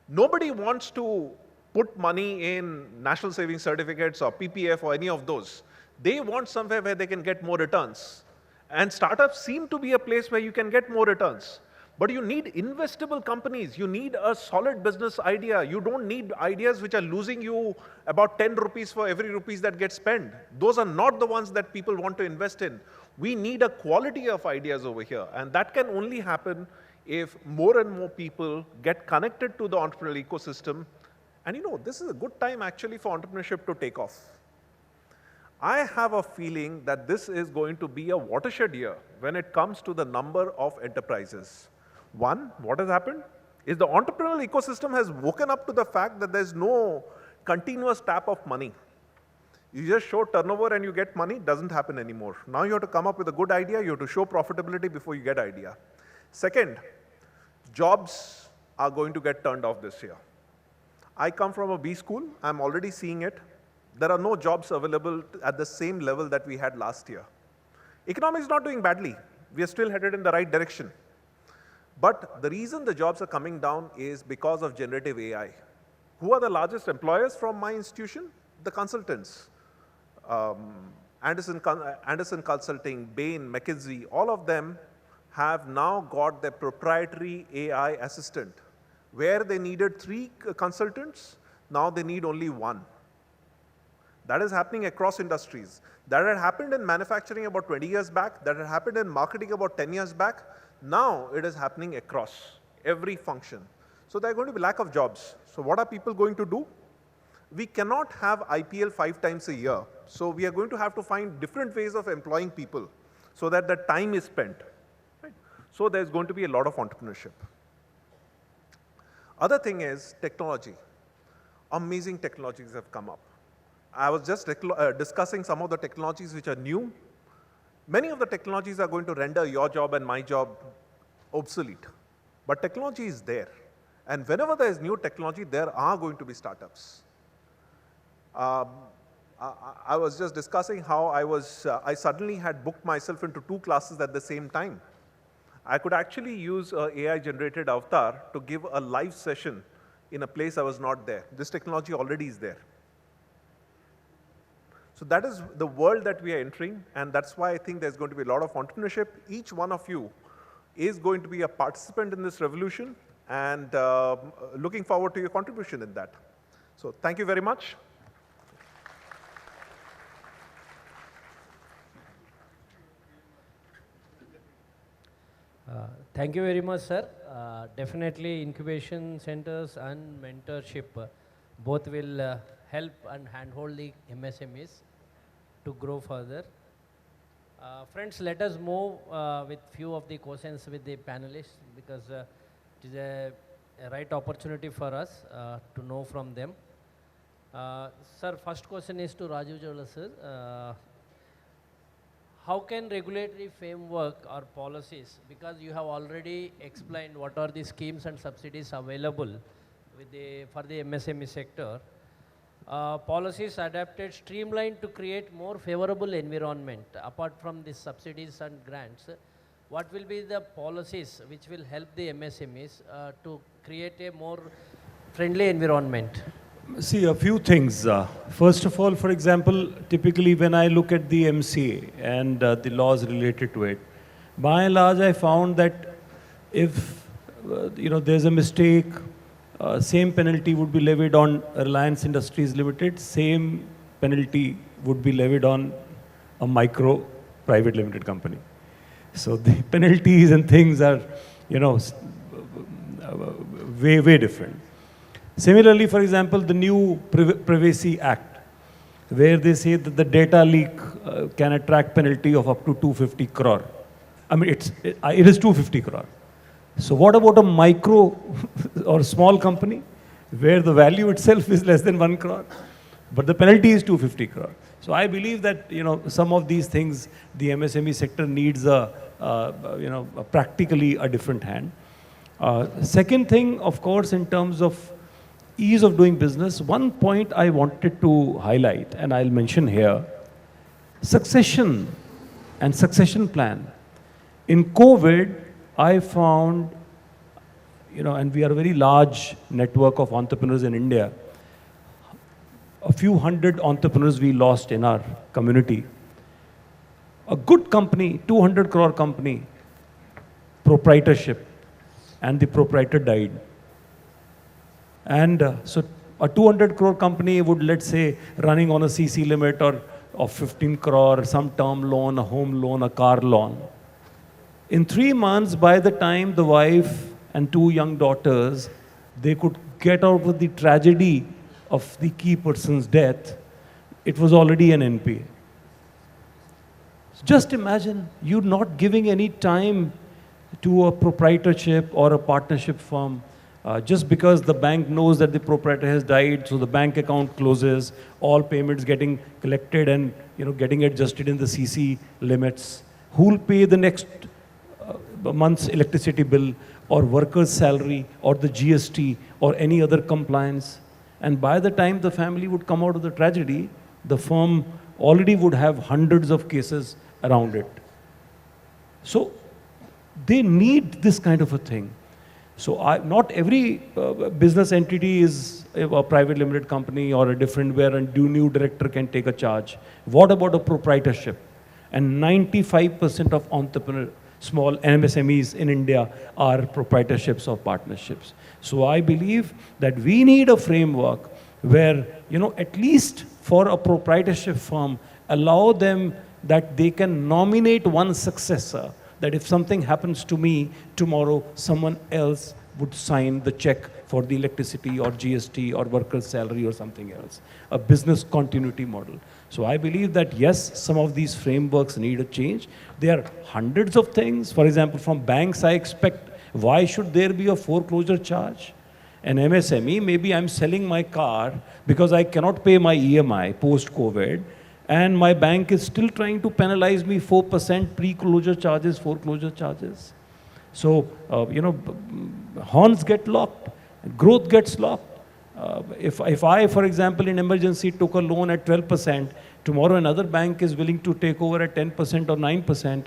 Nobody wants to put money in national savings certificates or PPF or any of those. They want somewhere where they can get more returns. And startups seem to be a place where you can get more returns. But you need investable companies. You need a solid business idea. You don't need ideas which are losing you about 10 rupees for every rupees that gets spent. Those are not the ones that people want to invest in. We need a quality of ideas over here. And that can only happen if more and more people get connected to the entrepreneurial ecosystem. And this is a good time actually for entrepreneurship to take off. I have a feeling that this is going to be a watershed year when it comes to the number of enterprises. One, what has happened is the entrepreneurial ecosystem has woken up to the fact that there's no continuous tap of money. You just show turnover and you get money, doesn't happen anymore. Now you have to come up with a good idea, you have to show profitability before you get idea. Second, jobs are going to get turned off this year. I come from a B school, I'm already seeing it. There are no jobs available at the same level that we had last year. Economy is not doing badly. We are still headed in the right direction. But the reason the jobs are coming down is because of generative AI. Who are the largest employers from my institution? The consultants. Anderson Consulting, Bain, McKinsey, all of them have now got their proprietary AI assistant. Where they needed 3 consultants, now they need only 1. That is happening across industries. That had happened in manufacturing about 20 years back. That had happened in marketing about 10 years back. Now it is happening across every function. So there are going to be lack of jobs. So what are people going to do? We cannot have IPL 5 times a year. So we are going to have to find different ways of employing people so that the time is spent. Right? So there's going to be a lot of entrepreneurship. Other thing is technology. Amazing technologies have come up. I was just discussing some of the technologies which are new. Many of the technologies are going to render your job and my job obsolete. But technology is there. And whenever there is new technology, there are going to be startups. I was just discussing how I suddenly had booked myself into 2 classes at the same time. I could actually use an AI-generated avatar to give a live session in a place I was not there. This technology already is there. So that is the world that we are entering, and that's why I think there's going to be a lot of entrepreneurship. Each one of you is going to be a participant in this revolution, and looking forward to your contribution in that. So thank you very much. Thank you very much, sir. Definitely incubation centers and mentorship both will help and handhold the MSMEs to grow further. Friends, let us move with few of the questions with the panelists because it is a right opportunity for us to know from them. Sir, first question is to Rajiv Jawla, sir. How can regulatory framework or policies, because you have already explained what are the schemes and subsidies available with for the MSME sector, policies adapted, streamlined to create more favorable environment. Apart from these subsidies and grants, what will be the policies which will help the MSMEs to create a more friendly environment? See, a few things. First of all, for example, typically when I look at the MCA and the laws related to it, by and large, I found that if there's a mistake, same penalty would be levied on Reliance Industries Limited, same penalty would be levied on a micro private limited company. So the penalties and things are, way different. Similarly, for example, the new Privacy Act, where they say that the data leak can attract penalty of up to 250 crore. I mean, it is 250 crore. So what about a micro or small company where the value itself is less than 1 crore, but the penalty is 250 crore? So I believe that some of these things the MSME sector needs practically a different hand. Second thing, of course, in terms of ease of doing business, one point I wanted to highlight, and I'll mention here, succession and succession plan. In COVID, I found, and we are a very large network of entrepreneurs in India, a few hundred entrepreneurs we lost in our community. A good company, 200 crore company, proprietorship, and the proprietor died. And so a 200 crore company would, let's say, running on a CC limit of 15 crore, some term loan, a home loan, a car loan. In 3 months, by the time the wife and 2 young daughters, they could get out of the tragedy of the key person's death, it was already an NPA. Just imagine you not giving any time to a proprietorship or a partnership firm. Just because the bank knows that the proprietor has died, so the bank account closes, all payments getting collected and getting adjusted in the CC limits. Who will pay the next month's electricity bill or worker's salary or the GST or any other compliance? And by the time the family would come out of the tragedy, the firm already would have hundreds of cases around it. So they need this kind of a thing. So not every business entity is a private limited company or a different where a new director can take a charge. What about a proprietorship? And 95% of entrepreneur, small MSMEs in India are proprietorships or partnerships. So I believe that we need a framework where, at least for a proprietorship firm, allow them that they can nominate one successor, that if something happens to me tomorrow, someone else would sign the check for the electricity or GST or worker's salary or something else, a business continuity model. So I believe that yes, some of these frameworks need a change. There are hundreds of things. For example, from banks, I expect, why should there be a foreclosure charge? An MSME, maybe I'm selling my car because I cannot pay my EMI post-COVID, and my bank is still trying to penalize me 4% pre-closure charges, foreclosure charges. So, horns get locked, growth gets locked. If I, for example, in emergency took a loan at 12%, tomorrow another bank is willing to take over at 10% or 9%,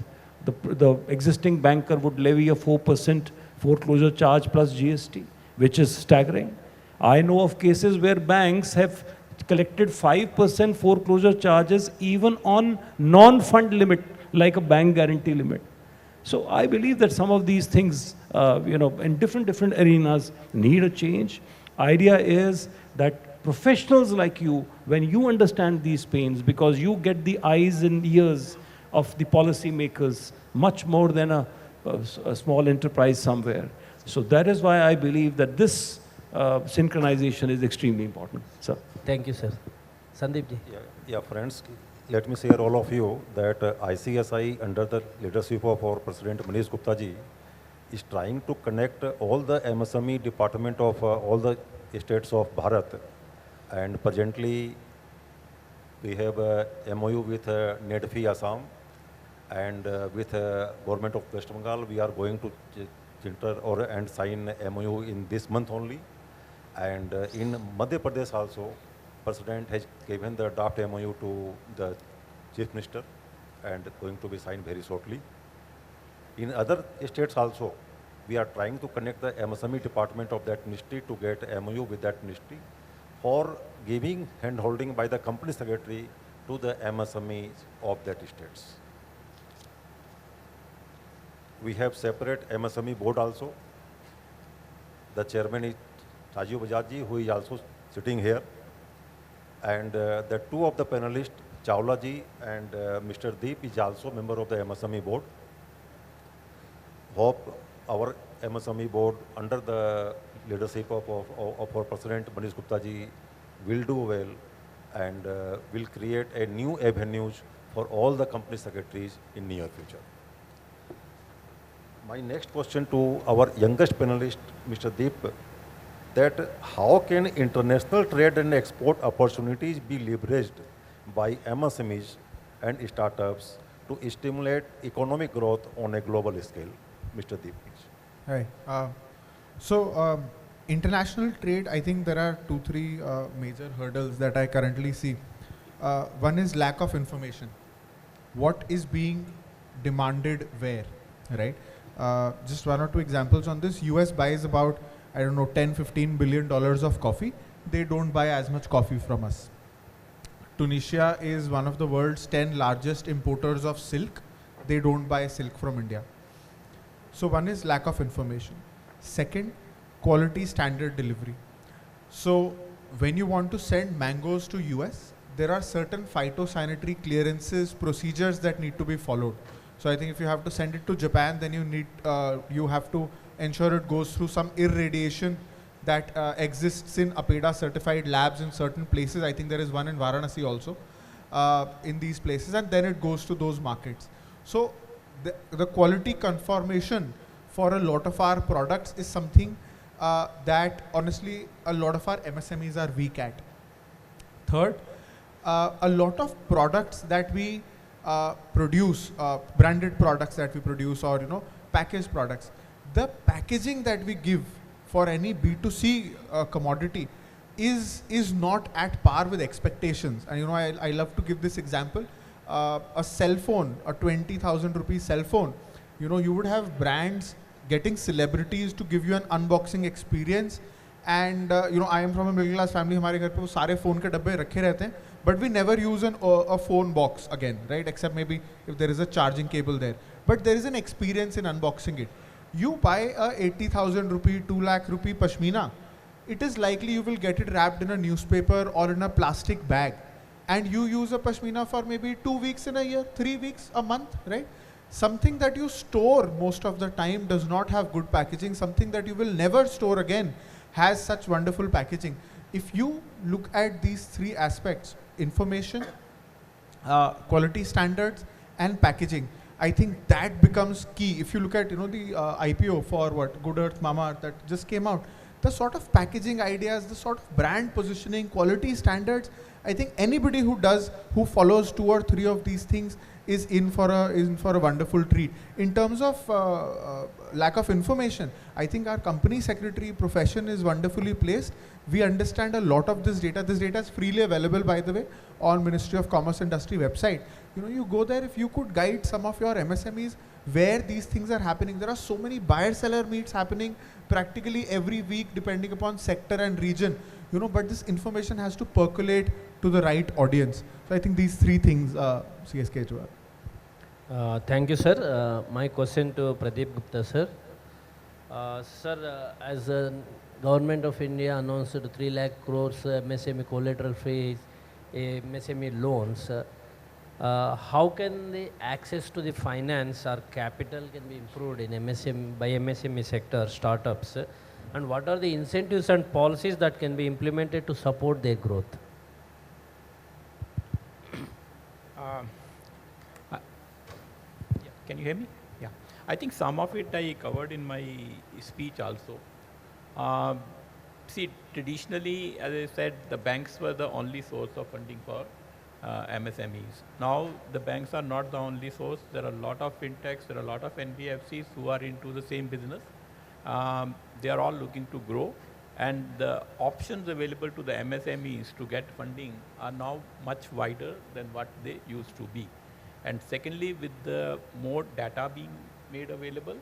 the existing banker would levy a 4% foreclosure charge plus GST, which is staggering. I know of cases where banks have collected 5% foreclosure charges even on non-fund limit, like a bank guarantee limit. So I believe that some of these things, in different arenas need a change. Idea is that professionals like you, when you understand these pains, because you get the eyes and ears of the policymakers much more than a small enterprise somewhere. So that is why I believe that this synchronization is extremely important. Sir. Thank you, sir. Sandeep ji. Yeah, friends, let me share all of you that ICSI, under the leadership of our President Manish Gupta ji, is trying to connect all the MSME department of all the states of Bharat. And presently, we have a MOU with NEDFI Assam, and with government of West Bengal, we are going to enter and sign MOU in this month only. And in Madhya Pradesh also, President has given the draft MOU to the Chief Minister and going to be signed very shortly. In other states also, we are trying to connect the MSME department of that ministry to get MOU with that ministry for giving hand-holding by the company secretary to the MSMEs of that states. We have separate MSME board also. The chairman is Rajiv Bajaj ji, who is also sitting here. And the two of the panelists, Chawla ji and Mr. Deep, is also member of the MSME board. Hope our MSME board under the leadership of our President Manish Gupta ji will do well and will create a new avenues for all the company secretaries in near future. My next question to our youngest panelist, Mr. Deep, that how can international trade and export opportunities be leveraged by MSMEs and startups to stimulate economic growth on a global scale? Mr. Deep, please. Hi. International trade, I think there are 2-3 major hurdles that I currently see. One is lack of information. What is being demanded where, right? Just 1 or 2 examples on this. US buys about, I don't know, $10-15 billion of coffee. They don't buy as much coffee from us. Tunisia is one of the world's 10 largest importers of silk. They don't buy silk from India. So one is lack of information. Second, quality standard delivery. So when you want to send mangoes to US, there are certain phytosanitary clearances, procedures that need to be followed. So I think if you have to send it to Japan, then you have to ensure it goes through some irradiation that exists in APEDA certified labs in certain places. I think there is one in Varanasi also in these places, and then it goes to those markets. So the quality confirmation for a lot of our products is something that honestly a lot of our MSMEs are weak at. Third, a lot of products that we produce, branded products that we produce, or packaged products, the packaging that we give for any B2C commodity is not at par with expectations. And I love to give this example. A cell phone, a 20,000 rupee cell phone, you would have brands getting celebrities to give you an unboxing experience. And I am from a middle class family. हमारे घर पे वो सारे phone के डब्बे रखे रहते हैं, but we never use a phone box again, right? Except maybe if there is a charging cable there. But there is an experience in unboxing it. You buy a 80,000 rupee, 2 lakh rupee pashmina, it is likely you will get it wrapped in a newspaper or in a plastic bag. And you use a pashmina for maybe 2 weeks in a year, 3 weeks, a month, right? Something that you store most of the time does not have good packaging. Something that you will never store again has such wonderful packaging. If you look at these 3 aspects, information, quality standards, and packaging, I think that becomes key. If you look at the IPO for Good Earth Mama that just came out, the sort of packaging ideas, the sort of brand positioning, quality standards, I think anybody who follows 2 or 3 of these things is in for a wonderful treat. In terms of lack of information, I think our company secretary profession is wonderfully placed. We understand a lot of this data. This data is freely available, by the way, on Ministry of Commerce Industry website. You go there, if you could guide some of your MSMEs where these things are happening. There are so many buyer-seller meets happening practically every week, depending upon sector and region. But this information has to percolate to the right audience. So I think these 3 things, CSK Jawar. Thank you, sir. My question to Pradeep Gupta, sir. Sir, as the Government of India announced 3 lakh crores MSME collateral free MSME loans, how can the access to the finance or capital can be improved in by MSME sector startups? And what are the incentives and policies that can be implemented to support their growth? Can you hear me? Yeah. I think some of it I covered in my speech also. See, traditionally, as I said, the banks were the only source of funding for MSMEs. Now, the banks are not the only source. There are a lot of fintechs, there are a lot of NBFCs who are into the same business. They are all looking to grow. And the options available to the MSMEs to get funding are now much wider than what they used to be. And secondly, with the more data being made available,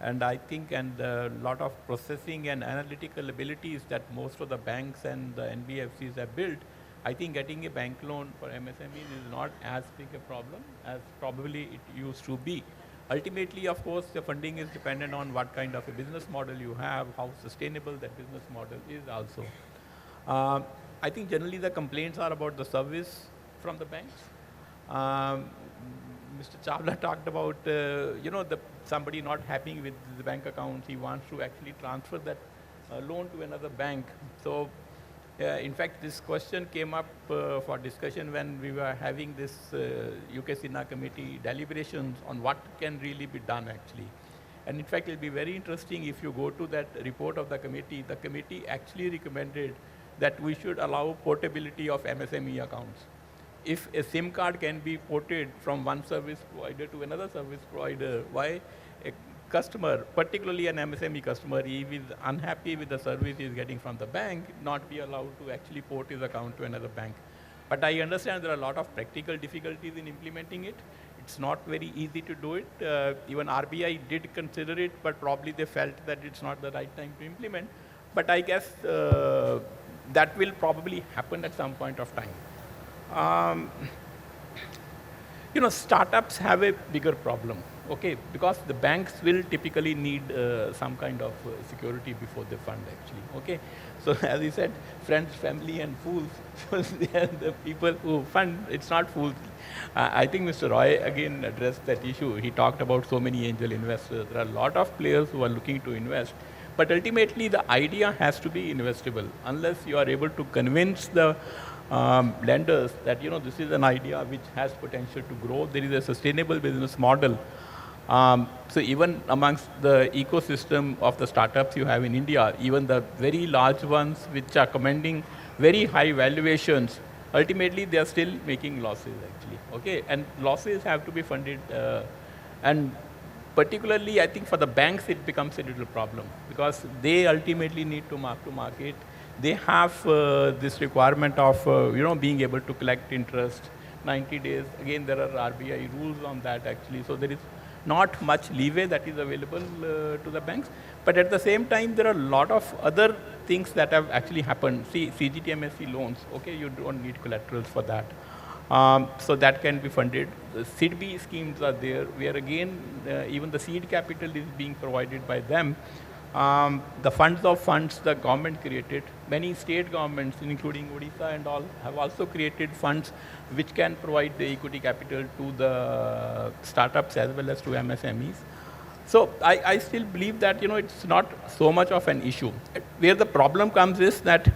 and I think a lot of processing and analytical abilities that most of the banks and the NBFCs have built, I think getting a bank loan for MSMEs is not as big a problem as probably it used to be. Ultimately, of course, the funding is dependent on what kind of a business model you have, how sustainable that business model is also. I think generally the complaints are about the service from the banks. Mr. Chawla talked about, somebody not happy with the bank account. He wants to actually transfer that loan to another bank. So, in fact, this question came up for discussion when we were having this UK SINA committee deliberations on what can really be done actually. And in fact, it'll be very interesting if you go to that report of the committee actually recommended that we should allow portability of MSME accounts. If a SIM card can be ported from one service provider to another service provider, why a customer, particularly an MSME customer, if he is unhappy with the service he is getting from the bank, not be allowed to actually port his account to another bank? But I understand there are a lot of practical difficulties in implementing it. It's not very easy to do it. Even RBI did consider it, but probably they felt that it's not the right time to implement. But I guess that will probably happen at some point of time. Startups have a bigger problem, okay, because the banks will typically need some kind of security before they fund actually, okay. So as he said, friends, family and fools, so they are the people who fund, it's not fools. I think Mr. Roy again addressed that issue. He talked about so many angel investors. There are a lot of players who are looking to invest, but ultimately the idea has to be investable. Unless you are able to convince the lenders that this is an idea which has potential to grow, there is a sustainable business model. So even amongst the ecosystem of the startups you have in India, even the very large ones which are commanding very high valuations, ultimately they are still making losses actually, okay, and losses have to be funded, and particularly I think for the banks it becomes a little problem because they ultimately need to mark to market. They have this requirement of being able to collect interest 90 days. Again, there are RBI rules on that actually. So there is not much leeway that is available to the banks. But at the same time, there are a lot of other things that have actually happened. See, CGTMSE loans, okay, you don't need collaterals for that. So that can be funded. The SIDB schemes are there, where again, even the seed capital is being provided by them. The funds of funds the government created. Many state governments, including Odisha and all, have also created funds which can provide the equity capital to the startups as well as to MSMEs. So I still believe that it's not so much of an issue. Where the problem comes is that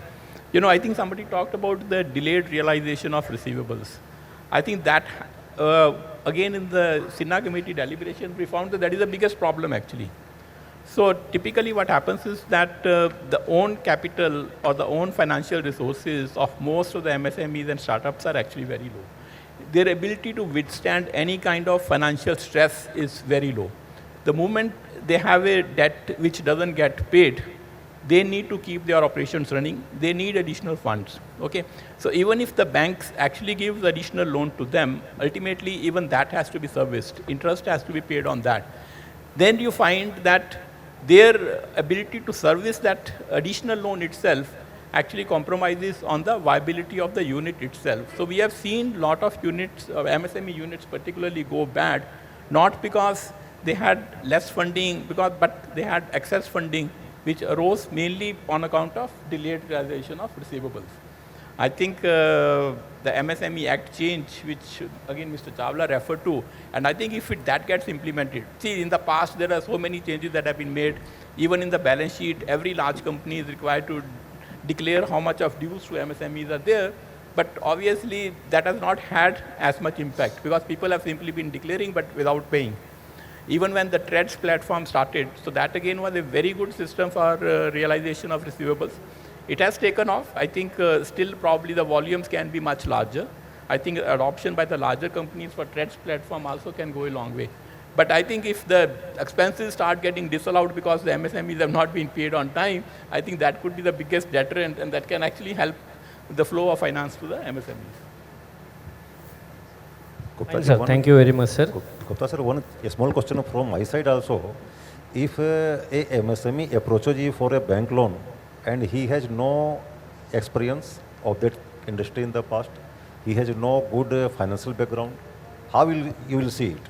I think somebody talked about the delayed realization of receivables. I think that again in the SINA committee deliberation we found that is the biggest problem actually. So typically what happens is that the own capital or the own financial resources of most of the MSMEs and startups are actually very low. Their ability to withstand any kind of financial stress is very low. The moment they have a debt which doesn't get paid, they need to keep their operations running. They need additional funds, okay? So even if the banks actually gives additional loan to them, ultimately even that has to be serviced. Interest has to be paid on that. Then you find that their ability to service that additional loan itself actually compromises on the viability of the unit itself. So we have seen a lot of units, MSME units particularly, go bad, not because they had less funding, but they had excess funding, which arose mainly on account of delayed realization of receivables. I think the MSME Act change, which again Mr. Chawla referred to, and I think if that gets implemented, see in the past there are so many changes that have been made. Even in the balance sheet, every large company is required to declare how much of dues to MSMEs are there, but obviously that has not had as much impact because people have simply been declaring but without paying. Even when the TREDS platform started, so that again was a very good system for realization of receivables. It has taken off. I think still probably the volumes can be much larger. I think adoption by the larger companies for TREDS platform also can go a long way. But I think if the expenses start getting disallowed because the MSMEs have not been paid on time, I think that could be the biggest deterrent, and that can actually help the flow of finance to the MSMEs. Gupta Sir, one- thank you very much, sir. Gupta sir, a small question from my side also. If a MSME approaches you for a bank loan and he has no experience of that industry in the past, he has no good financial background, how will you will see it?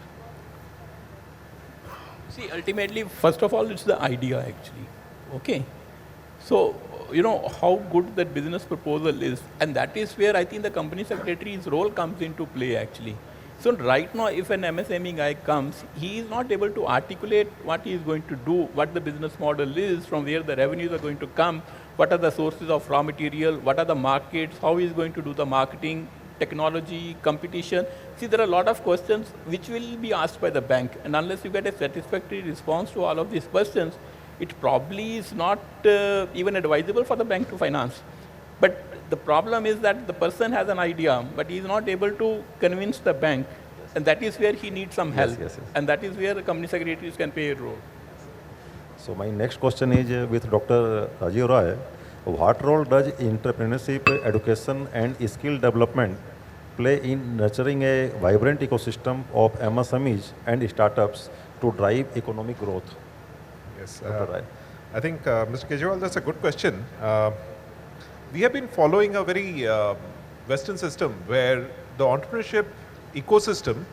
See, ultimately, first of all, it's the idea actually. Okay. So, you know, how good that business proposal is. And that is where I think the company secretary's role comes into play actually. So right now, if an MSME guy comes, he is not able to articulate what he is going to do, what the business model is, from where the revenues are going to come, what are the sources of raw material, what are the markets, how he is going to do the marketing, technology, competition. See, there are a lot of questions which will be asked by the bank, and unless you get a satisfactory response to all of these questions, it probably is not even advisable for the bank to finance. But the problem is that the person has an idea, but he is not able to convince the bank, and that is where he needs some help. Yes. And that is where the company secretaries can play a role. So my next question is with Dr. Rajiv Roy. What role does entrepreneurship, education and skill development play in nurturing a vibrant ecosystem of MSMEs and startups to drive economic growth? Yes, Dr. Rai. I think, Mr. Kejriwal, that's a good question. We have been following a very Western system where the entrepreneurship ecosystem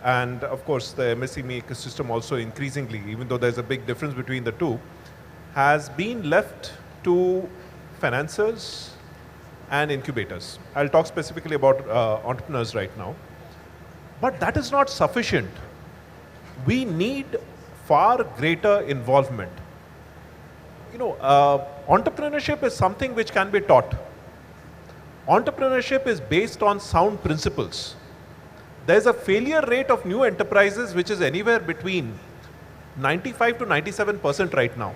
and, of course, the MSME ecosystem also increasingly, even though there's a big difference between the two, has been left to financiers and incubators. I'll talk specifically about entrepreneurs right now. But that is not sufficient. We need far greater involvement. You know, entrepreneurship is something which can be taught. Entrepreneurship is based on sound principles. There's a failure rate of new enterprises which is anywhere between 95 to 97% right now.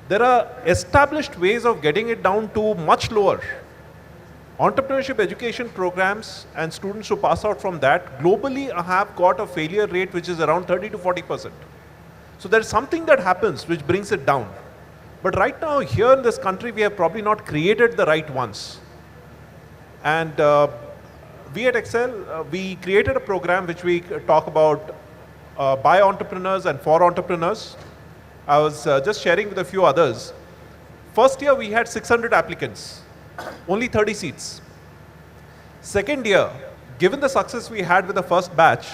There are established ways of getting it down to much lower. Entrepreneurship education programs and students who pass out from that globally have got a failure rate which is around 30 to 40%. So there's something that happens which brings it down. But right now here in this country we have probably not created the right ones. And we at Excel, we created a program which we talk about by entrepreneurs and for entrepreneurs. I was just sharing with a few others. First year we had 600 applicants, only 30 seats. Second year, given the success we had with the first batch,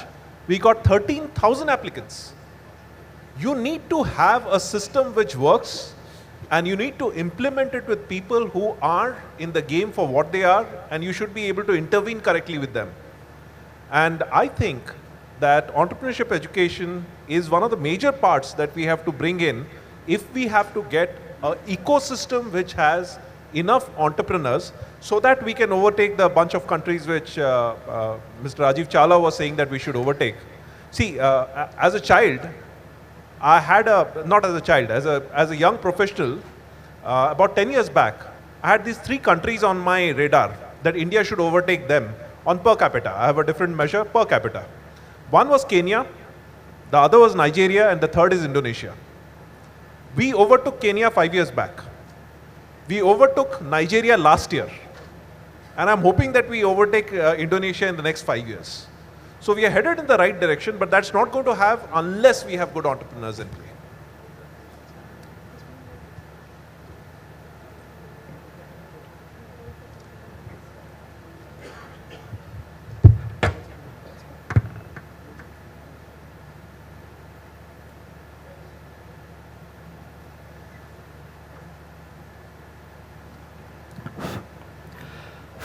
we got 13,000 applicants. You need to have a system which works, and you need to implement it with people who are in the game for what they are, and you should be able to intervene correctly with them. And I think that entrepreneurship education is one of the major parts that we have to bring in if we have to get an ecosystem which has enough entrepreneurs so that we can overtake the bunch of countries which Mr. Rajiv Chawla was saying that we should overtake. See, as a child, I had not as a child, as a young professional, about 10 years back, I had these 3 countries on my radar that India should overtake them on per capita. I have a different measure, per capita. One was Kenya, the other was Nigeria, and the third is Indonesia. We overtook Kenya 5 years back. We overtook Nigeria last year. And I'm hoping that we overtake Indonesia in the next 5 years. So we are headed in the right direction, but that's not going to have unless we have good entrepreneurs in play.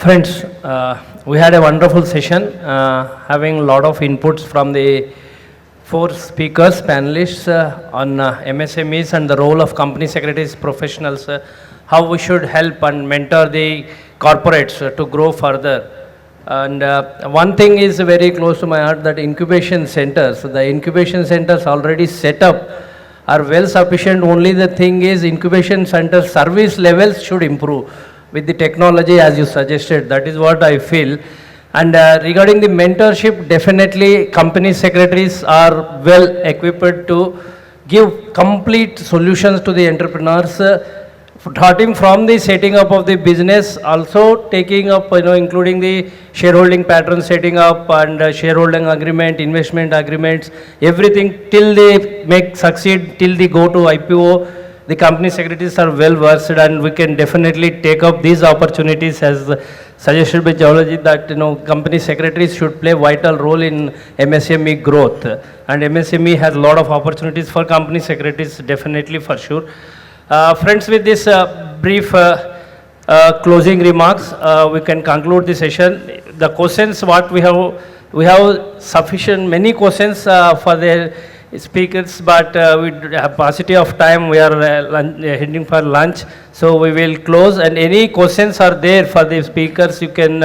Friends, we had a wonderful session, having a lot of inputs from the 4 speakers, panelists on MSMEs and the role of company secretaries, professionals, how we should help and mentor the corporates to grow further. And one thing is very close to my heart, that incubation centers, the incubation centers already set up are well sufficient. Only the thing is incubation center service levels should improve with the technology as you suggested. That is what I feel. And regarding the mentorship, definitely company secretaries are well equipped to give complete solutions to the entrepreneurs, starting from the setting up of the business, also taking up, including the shareholding pattern setting up and shareholding agreement, investment agreements, everything till they make succeed, till they go to IPO. The company secretaries are well versed, and we can definitely take up these opportunities as suggested by Geology that company secretaries should play vital role in MSME growth, and MSME has a lot of opportunities for company secretaries, definitely for sure. Friends, with this brief closing remarks, we can conclude the session. The questions what we have sufficient many questions for the speakers, but with paucity of time, we are heading for lunch, so we will close. And any questions are there for the speakers, you can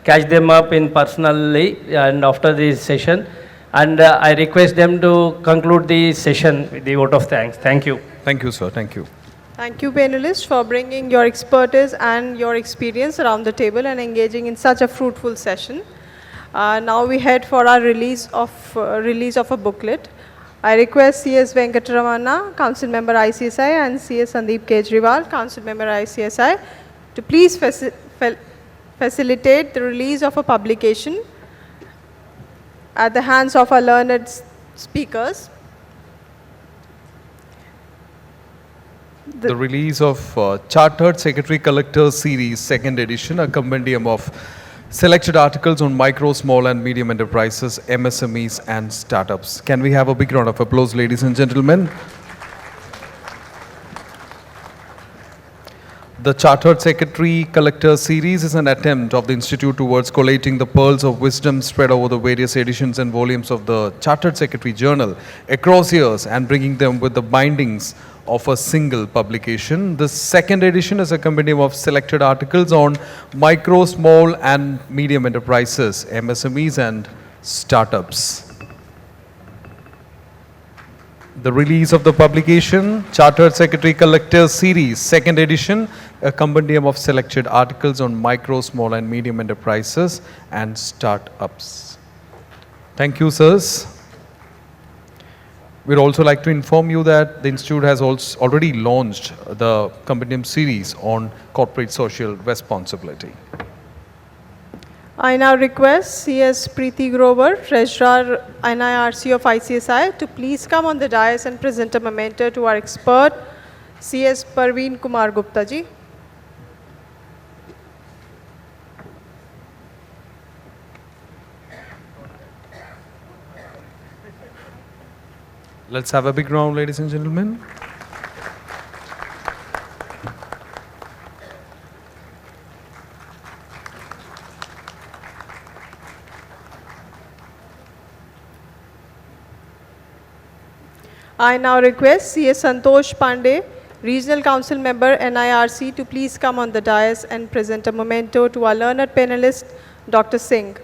catch them up in personally and after the session. And I request them to conclude the session with the vote of thanks. Thank you. Thank you, sir. Thank you. Thank you, panelists, for bringing your expertise and your experience around the table and engaging in such a fruitful session. Now we head for our release of a booklet. I request CS Venkataramana, Council Member ICSI, and CS Sandeep Kejriwal, Council Member ICSI, to please facilitate the release of a publication at the hands of our learned speakers. The release of Chartered Secretary Collector Series, second edition, a compendium of selected articles on micro, small and medium enterprises, MSMEs and startups. Can we have a big round of applause, ladies and gentlemen? The Chartered Secretary Collector Series is an attempt of the Institute towards collating the pearls of wisdom spread over the various editions and volumes of the Chartered Secretary Journal across years and bringing them with the bindings of a single publication. The second edition is a compendium of selected articles on micro, small and medium enterprises, MSMEs and startups. The release of the publication, Chartered Secretary Collector Series, second edition, a compendium of selected articles on micro, small and medium enterprises and startups. Thank you, sirs. We'd also like to inform you that the Institute has also already launched the compendium series on corporate social responsibility. I now request CS Preeti Grover, Treasurer NIRC of ICSI, to please come on the dais and present a memento to our expert, CS Parveen Kumar Gupta ji. Let's have a big round, ladies and gentlemen. I now request CS Santosh Pandey, Regional Council Member NIRC, to please come on the dais and present a memento to our learned panelist, Dr. Singh.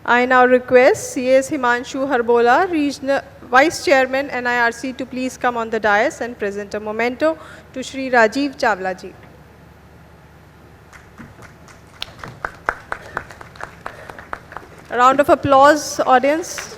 I now request CS Himanshu Harbola, Regional Vice Chairman NIRC, to please come on the dais and present a memento to Shri Rajiv Chawla ji. A round of applause, audience.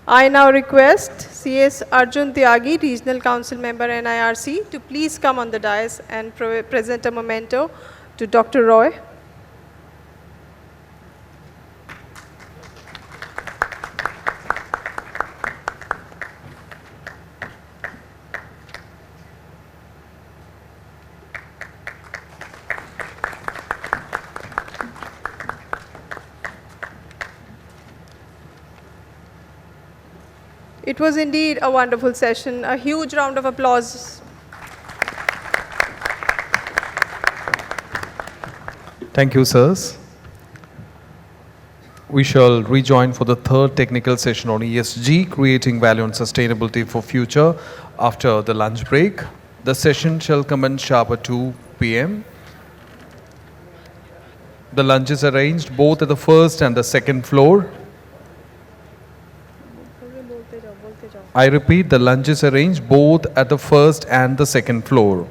I now request CS Arjun Tyagi, Regional Council Member NIRC, to please come on the dais and present a memento to Dr. Roy. It was indeed a wonderful session. A huge round of applause. Thank you, sirs. We shall rejoin for the third technical session on ESG, creating value and sustainability for future, after the lunch break. The session shall commence sharp at 2 p.m. The lunch is arranged both at the first and the second floor. I repeat, the lunch is arranged both at the first and the second floor.